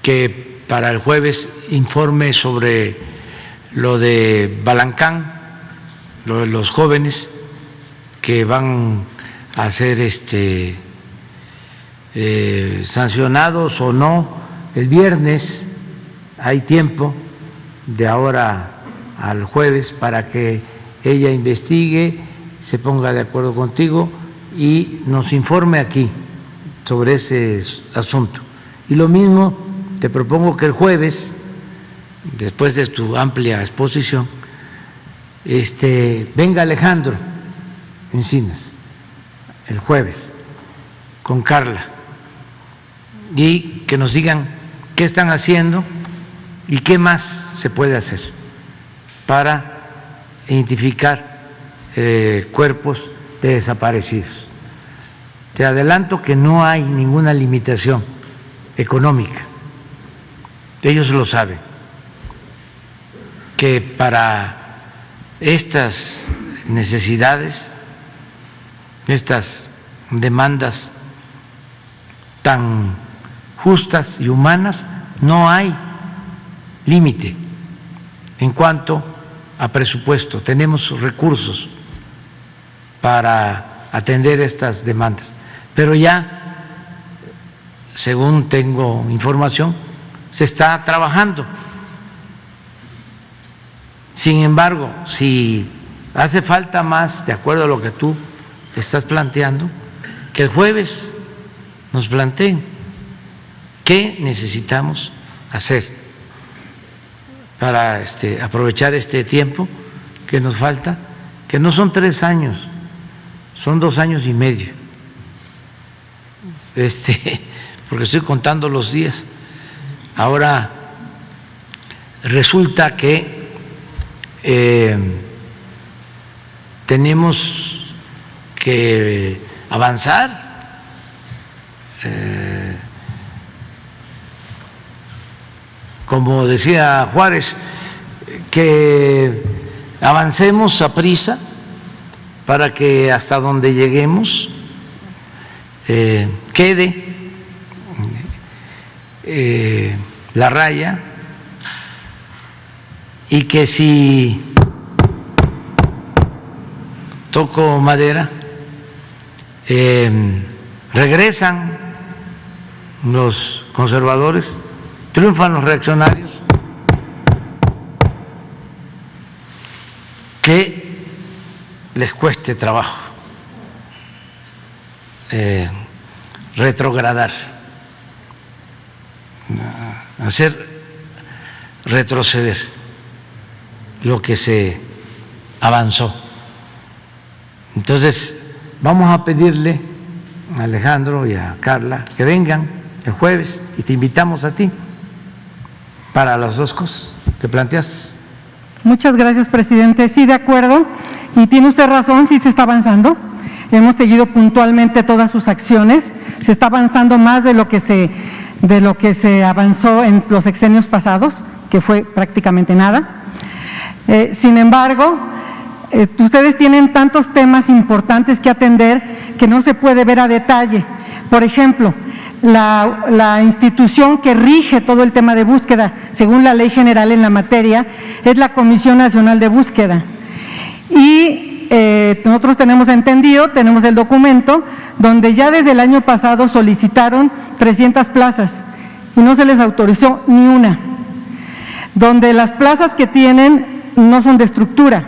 que para el jueves informe sobre lo de Balancán, lo de los jóvenes que van a ser sancionados o no. El viernes hay tiempo, de ahora al jueves, para que ella investigue, se ponga de acuerdo contigo y nos informe aquí sobre ese asunto. Y lo mismo te propongo que el jueves, después de tu amplia exposición, venga Alejandro Encinas el jueves con Carla y que nos digan qué están haciendo y qué más se puede hacer para identificar cuerpos de desaparecidos. Te adelanto que no hay ninguna limitación económica. Ellos lo saben, que para estas necesidades, estas demandas tan justas y humanas, no hay límite en cuanto a presupuesto. Tenemos recursos para atender estas demandas, pero ya, según tengo información, se está trabajando. Sin embargo, si hace falta más, de acuerdo a lo que tú estás planteando, que el jueves nos planteen qué necesitamos hacer para aprovechar este tiempo que nos falta, que no son 3 años, son 2 años y medio, porque estoy contando los días. Ahora resulta que tenemos que avanzar, como decía Juárez, que avancemos a prisa para que hasta donde lleguemos quede la raya, y que si toco madera, regresan los conservadores, triunfan los reaccionarios, que les cueste trabajo retrogradar, hacer retroceder lo que se avanzó. Entonces, vamos a pedirle a Alejandro y a Carla que vengan el jueves y te invitamos a ti para las dos cosas, que planteaste. Muchas gracias, presidente. Sí, de acuerdo. Y tiene usted razón, sí se está avanzando. Hemos seguido puntualmente todas sus acciones. Se está avanzando más de lo que se avanzó en los sexenios pasados, que fue prácticamente nada. Sin embargo, ustedes tienen tantos temas importantes que atender que no se puede ver a detalle. Por ejemplo, la institución que rige todo el tema de búsqueda, según la ley general en la materia, es la Comisión Nacional de Búsqueda. Y nosotros tenemos entendido, tenemos el documento, donde ya desde el año pasado solicitaron 300 plazas y no se les autorizó ni una. Donde las plazas que tienen no son de estructura,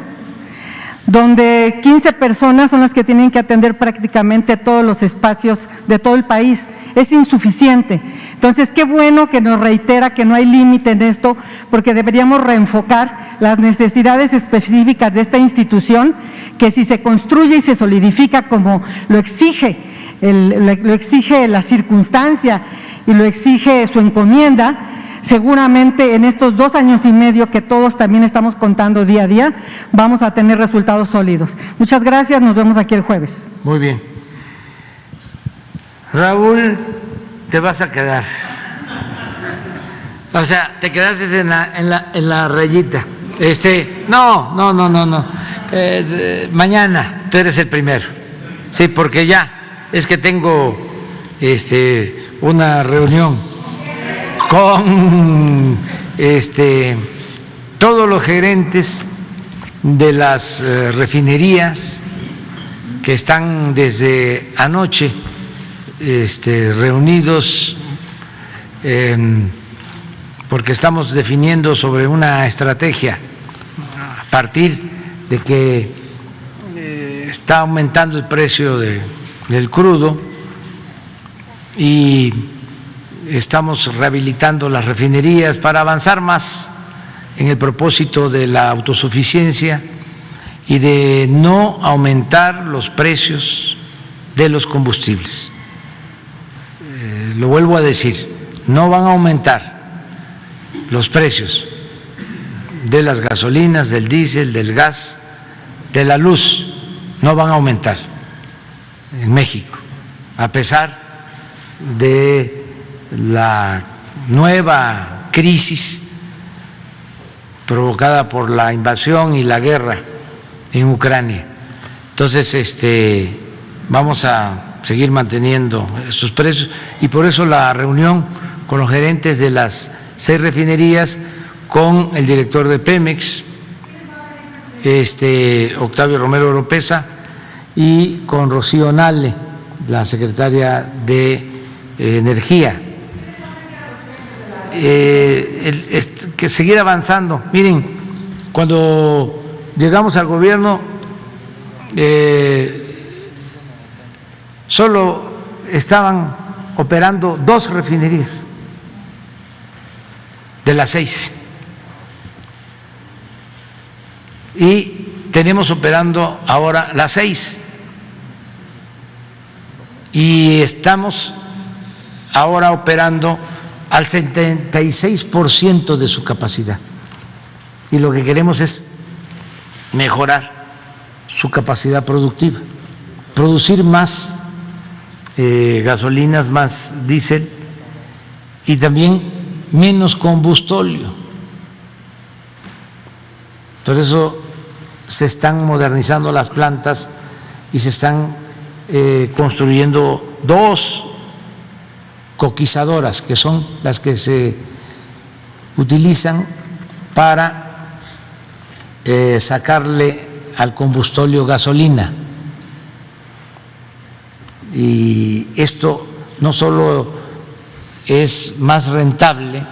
donde 15 personas son las que tienen que atender prácticamente todos los espacios de todo el país. Es insuficiente. Entonces, qué bueno que nos reitera que no hay límite en esto, porque deberíamos reenfocar las necesidades específicas de esta institución, que si se construye y se solidifica como lo exige la circunstancia y lo exige su encomienda, seguramente en estos 2 años y medio que todos también estamos contando día a día, vamos a tener resultados sólidos. Muchas gracias, nos vemos aquí el jueves. Muy bien. Raúl, te vas a quedar. O sea, te quedaste en la rayita. No. Mañana tú eres el primero. Sí, porque ya es que tengo una reunión con todos los gerentes de las refinerías que están desde anoche reunidos porque estamos definiendo sobre una estrategia a partir de que está aumentando el precio del crudo y estamos rehabilitando las refinerías para avanzar más en el propósito de la autosuficiencia y de no aumentar los precios de los combustibles. Lo vuelvo a decir, no van a aumentar los precios de las gasolinas, del diésel, del gas, de la luz, no van a aumentar en México, a pesar de la nueva crisis provocada por la invasión y la guerra en Ucrania. Entonces, vamos a seguir manteniendo esos precios y por eso la reunión con los gerentes de las 6 refinerías, con el director de Pemex, Octavio Romero Oropesa, y con Rocío Nale, la secretaria de Energía. Que seguir avanzando. Miren, cuando llegamos al gobierno solo estaban operando 2 refinerías de las 6 y tenemos operando ahora las 6 y estamos ahora operando al 76% de su capacidad y lo que queremos es mejorar su capacidad productiva, producir más gasolinas, más diésel y también menos combustóleo. Por eso se están modernizando las plantas y se están construyendo 2 coquizadoras, que son las que se utilizan para sacarle al combustóleo gasolina. Y esto no solo es más rentable,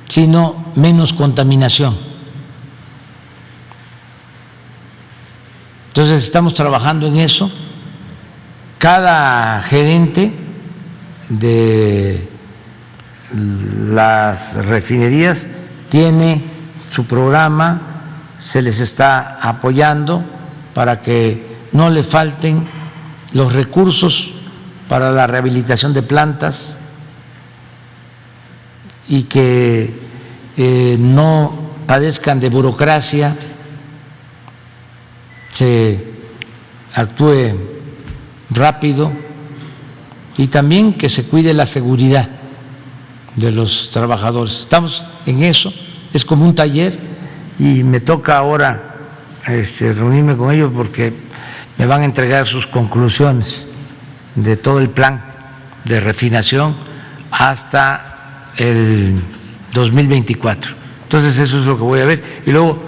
sino menos contaminación. Entonces estamos trabajando en eso. Cada gerente de las refinerías tiene su programa, se les está apoyando para que no le falten los recursos para la rehabilitación de plantas y que no padezcan de burocracia, se actúe rápido y también que se cuide la seguridad de los trabajadores. Estamos en eso, es como un taller y me toca ahora reunirme con ellos porque me van a entregar sus conclusiones de todo el plan de refinación hasta el 2024. Entonces eso es lo que voy a ver. Y luego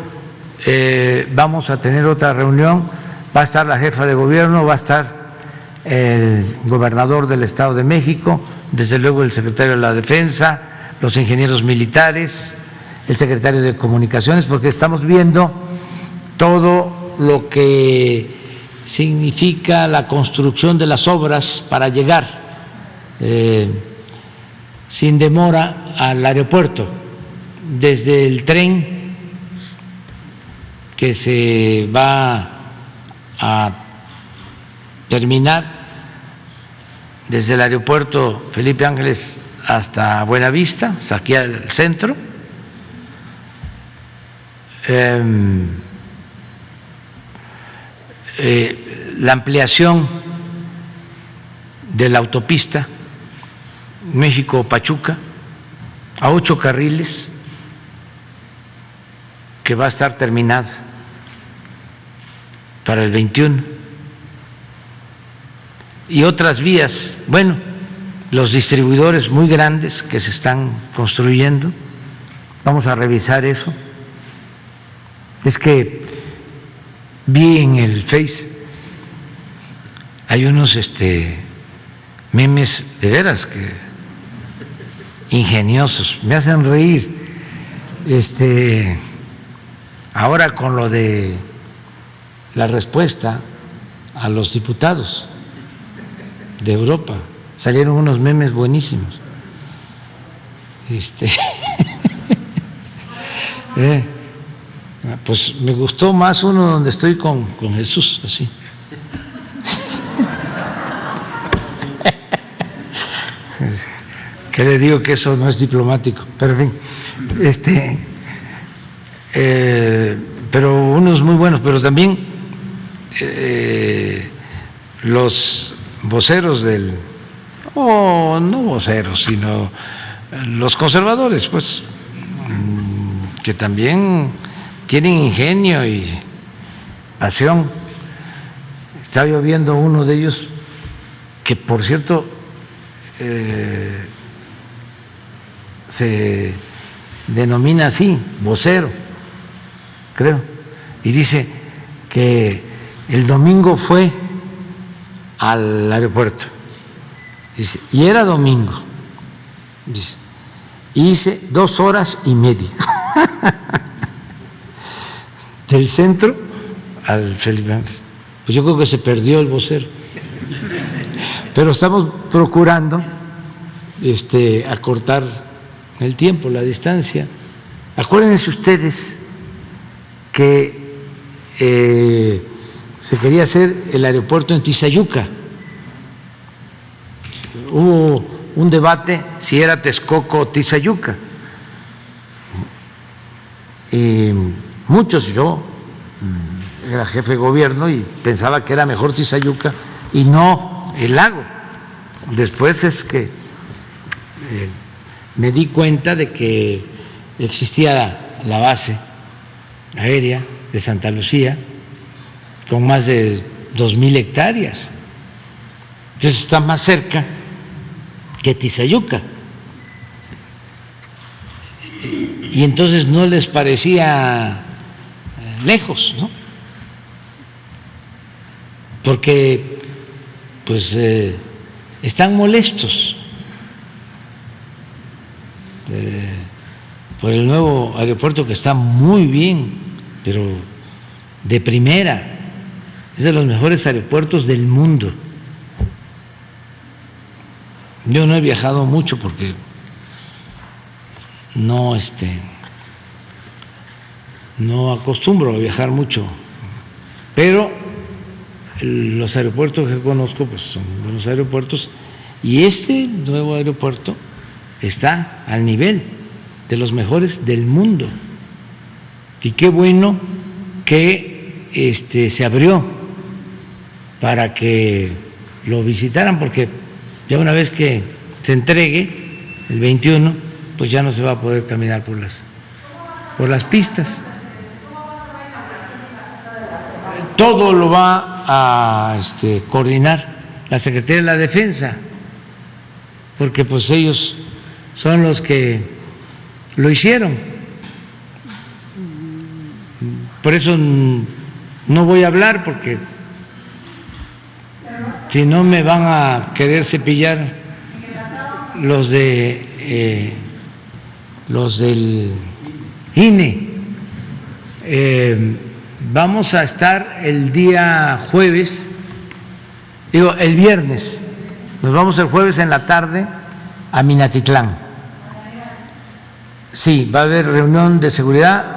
vamos a tener otra reunión, va a estar la jefa de gobierno, va a estar el gobernador del Estado de México, desde luego el secretario de la Defensa, los ingenieros militares, el secretario de Comunicaciones, porque estamos viendo todo lo que significa la construcción de las obras para llegar sin demora al aeropuerto, desde el tren que se va a terminar desde el aeropuerto Felipe Ángeles hasta Buenavista, hasta aquí al centro, la ampliación de la autopista México-Pachuca a 8 carriles, que va a estar terminada para el 21, y otras vías, bueno, los distribuidores muy grandes que se están construyendo, vamos a revisar eso. Es que vi en el Face, hay unos memes de veras que ingeniosos, me hacen reír. Ahora con lo de la respuesta a los diputados de Europa, salieron unos memes buenísimos. Pues me gustó más uno donde estoy con Jesús, así. Que le digo que eso no es diplomático, pero en fin, pero unos muy buenos, pero también los voceros no voceros, sino los conservadores, pues, que también tienen ingenio y pasión. Estaba yo viendo uno de ellos que, por cierto, se denomina así, vocero, creo, y dice que el domingo fue al aeropuerto, dice, y era domingo, dice, hice 2 horas y media del centro al Felipe Ángeles. Pues yo creo que se perdió el vocero, pero estamos procurando acortar el tiempo, la distancia. Acuérdense ustedes que se quería hacer el aeropuerto en Tizayuca. Hubo un debate si era Texcoco o Tizayuca. Y muchos, yo era jefe de gobierno y pensaba que era mejor Tizayuca y no el lago. Después es que me di cuenta de que existía la base aérea de Santa Lucía con más de 2,000 hectáreas. Entonces está más cerca que Tizayuca. Y entonces no les parecía lejos, ¿no? Porque pues están molestos por el nuevo aeropuerto, que está muy bien, pero de primera, es de los mejores aeropuertos del mundo. Yo no he viajado mucho porque no acostumbro a viajar mucho, pero los aeropuertos que conozco pues son buenos aeropuertos, y este nuevo aeropuerto está al nivel de los mejores del mundo. Y qué bueno que se abrió para que lo visitaran, porque ya una vez que se entregue el 21, pues ya no se va a poder caminar por las pistas. Todo lo va a coordinar la Secretaría de la Defensa, porque pues ellos son los que lo hicieron. Por eso no voy a hablar, porque si no me van a querer cepillar los del INE. Vamos a estar el día jueves, el viernes, nos vamos el jueves en la tarde a Minatitlán. Sí, va a haber reunión de seguridad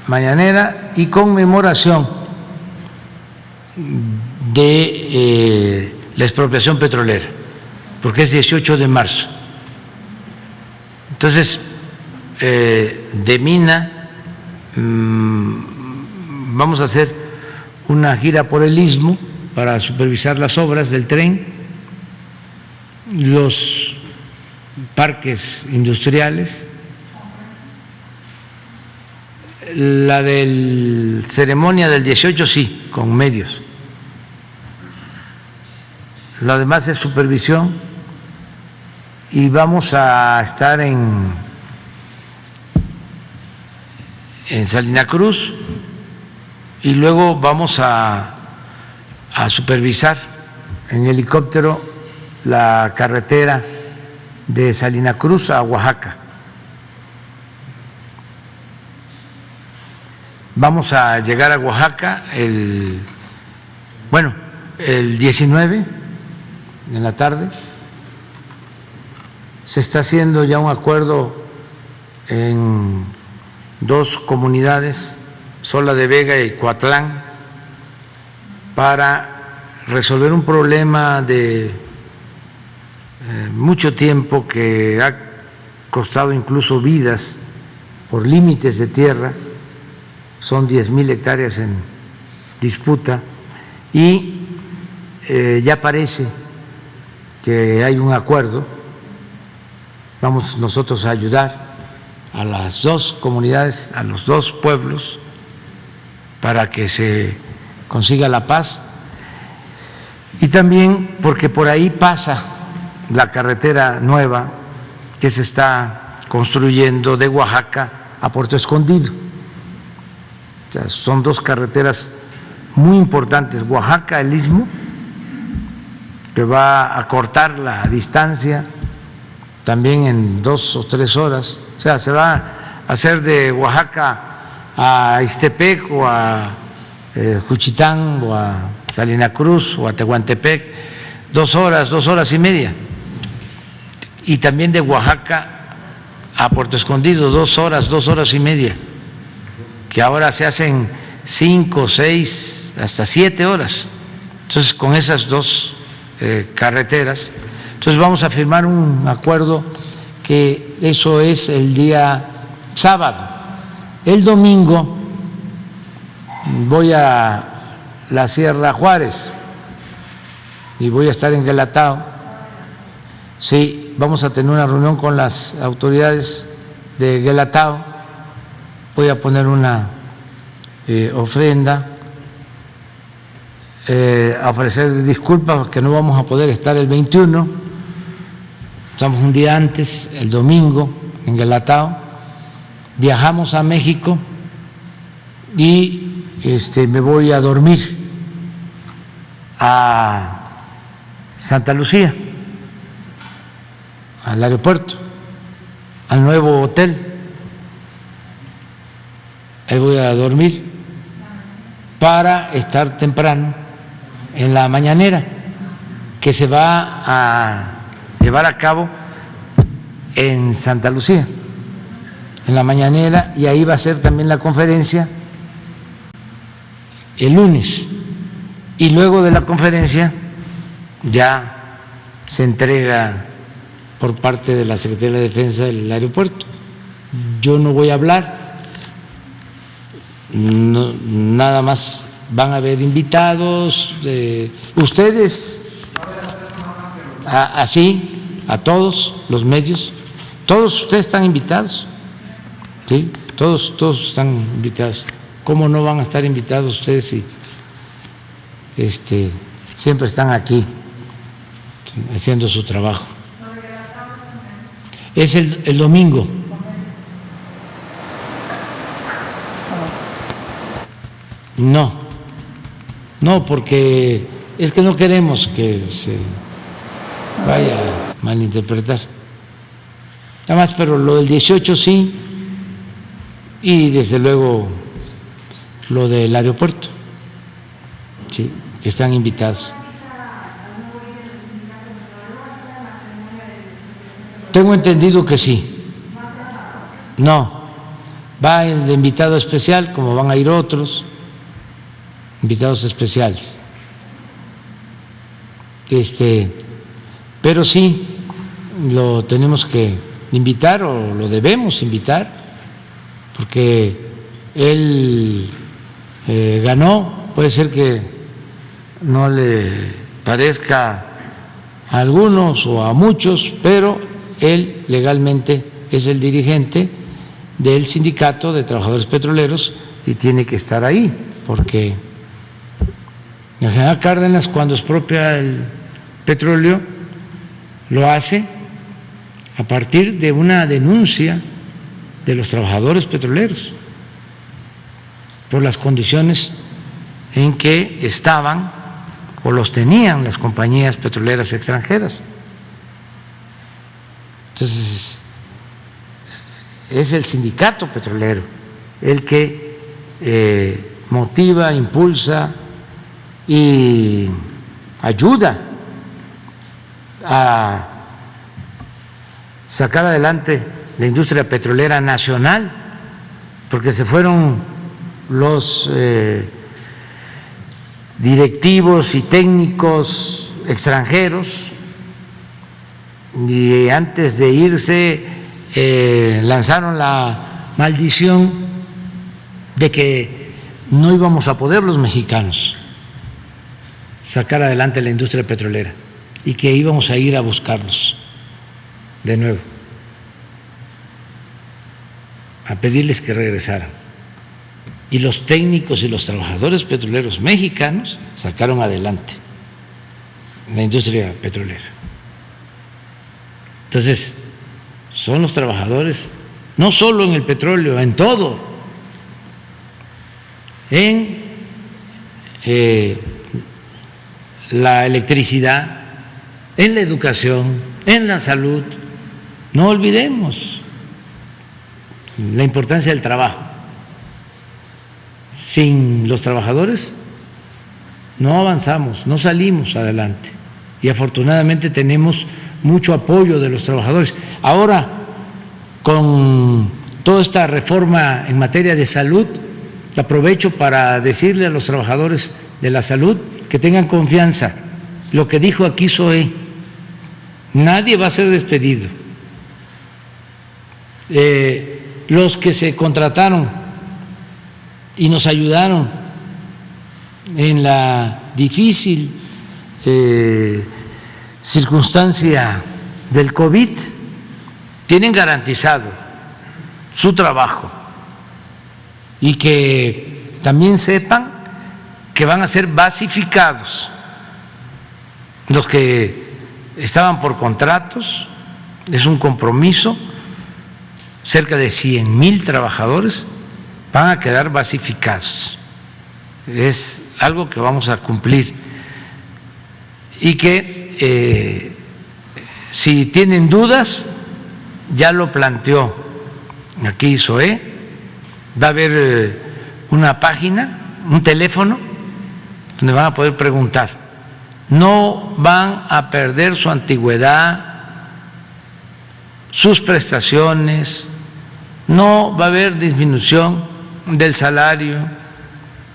mañanera y conmemoración de la expropiación petrolera, porque es 18 de marzo. Entonces, de Mina vamos a hacer una gira por el Istmo para supervisar las obras del tren, los parques industriales, la del ceremonia del 18 sí, con medios. Lo demás es supervisión y vamos a estar en Salina Cruz y luego vamos a supervisar en helicóptero la carretera de Salina Cruz a Oaxaca. Vamos a llegar a Oaxaca el 19 en la tarde. Se está haciendo ya un acuerdo en dos comunidades, Sola de Vega y Coatlán, para resolver un problema de mucho tiempo que ha costado incluso vidas por límites de tierra. Son 10,000 hectáreas en disputa y ya parece que hay un acuerdo. Vamos nosotros a ayudar a las dos comunidades, a los dos pueblos, para que se consiga la paz, y también porque por ahí pasa la carretera nueva que se está construyendo de Oaxaca a Puerto Escondido. O sea, son dos carreteras muy importantes. Oaxaca, el Istmo, que va a cortar la distancia también en 2 o 3 horas. O sea, se va a hacer de Oaxaca a Ixtepec o a Juchitán o a Salina Cruz o a Tehuantepec 2 horas, 2 horas y media. Y también de Oaxaca a Puerto Escondido 2 horas, 2 horas y media, que ahora se hacen 5, 6, hasta 7 horas. Entonces, con esas dos carreteras, entonces vamos a firmar un acuerdo, que eso es el día sábado. El domingo voy a la Sierra Juárez y voy a estar en Guelatao. Sí, vamos a tener una reunión con las autoridades de Guelatao. Voy a poner una ofrenda, a ofrecer disculpas porque no vamos a poder estar el 21. Estamos un día antes, el domingo, en Guelatao. Viajamos a México y me voy a dormir a Santa Lucía, al aeropuerto, al nuevo hotel. Ahí voy a dormir para estar temprano en la mañanera que se va a llevar a cabo en Santa Lucía, en la mañanera, y ahí va a ser también la conferencia el lunes. Y luego de la conferencia ya se entrega por parte de la Secretaría de la Defensa el aeropuerto. Yo no voy a hablar, nada más van a haber invitados, ustedes, así, a todos los medios, todos ustedes están invitados, ¿sí? Todos están invitados. ¿Cómo no van a estar invitados ustedes si siempre están aquí haciendo su trabajo? Es el domingo. No, porque es que no queremos que se vaya a malinterpretar. Nada más, pero lo del 18 sí, y desde luego lo del aeropuerto, sí, que están invitados. Tengo entendido que sí. No, va de invitado especial, como van a ir otros invitados especiales. Pero sí lo tenemos que invitar, o lo debemos invitar, porque él ganó. Puede ser que no le parezca a algunos o a muchos, pero él legalmente es el dirigente del Sindicato de Trabajadores Petroleros y tiene que estar ahí, porque el general Cárdenas, cuando expropia el petróleo, lo hace a partir de una denuncia de los trabajadores petroleros por las condiciones en que estaban o los tenían las compañías petroleras extranjeras. Entonces, es el sindicato petrolero el que motiva, impulsa y ayuda a sacar adelante la industria petrolera nacional, porque se fueron los directivos y técnicos extranjeros y antes de irse lanzaron la maldición de que no íbamos a poder los mexicanos sacar adelante la industria petrolera y que íbamos a ir a buscarlos de nuevo, a pedirles que regresaran. Y los técnicos y los trabajadores petroleros mexicanos sacaron adelante la industria petrolera. Entonces, son los trabajadores, no solo en el petróleo, en todo, en la electricidad, en la educación, en la salud. No olvidemos la importancia del trabajo. Sin los trabajadores no avanzamos, no salimos adelante. Y afortunadamente tenemos mucho apoyo de los trabajadores. Ahora, con toda esta reforma en materia de salud, aprovecho para decirle a los trabajadores de la salud que tengan confianza. Lo que dijo aquí Zoé, nadie va a ser despedido. Los que se contrataron y nos ayudaron en la difícil circunstancia del COVID tienen garantizado su trabajo, y que también sepan que van a ser basificados. Los que estaban por contratos, es un compromiso, cerca de 100,000 trabajadores van a quedar basificados. Es algo que vamos a cumplir y que si tienen dudas, ya lo planteó aquí Zoé, va a haber una página, un teléfono donde van a poder preguntar. No van a perder su antigüedad, sus prestaciones, no va a haber disminución del salario,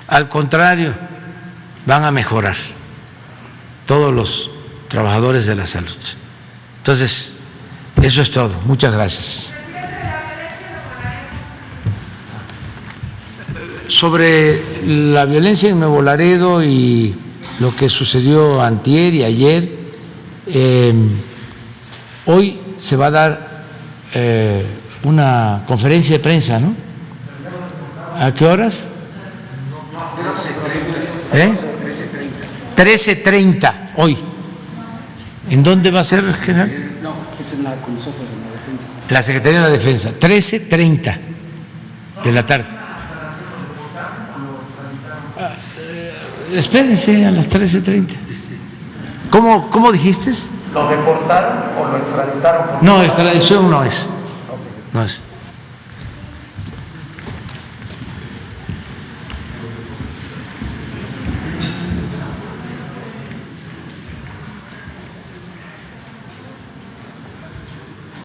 al contrario, van a mejorar todos los trabajadores de la salud. Entonces, eso es todo. Muchas gracias. sobre la violencia en Nuevo Laredo y lo que sucedió antier y ayer, hoy se va a dar una conferencia de prensa, ¿no? ¿A qué horas? 13:30 hoy. ¿En dónde va a ser, general? No, es con nosotros en la defensa. La Secretaría de la Defensa, 13:30 de la tarde. Espérense a las 13:30. ¿Cómo dijiste? ¿Lo deportaron o lo extraditaron? No, extradición no es. No es.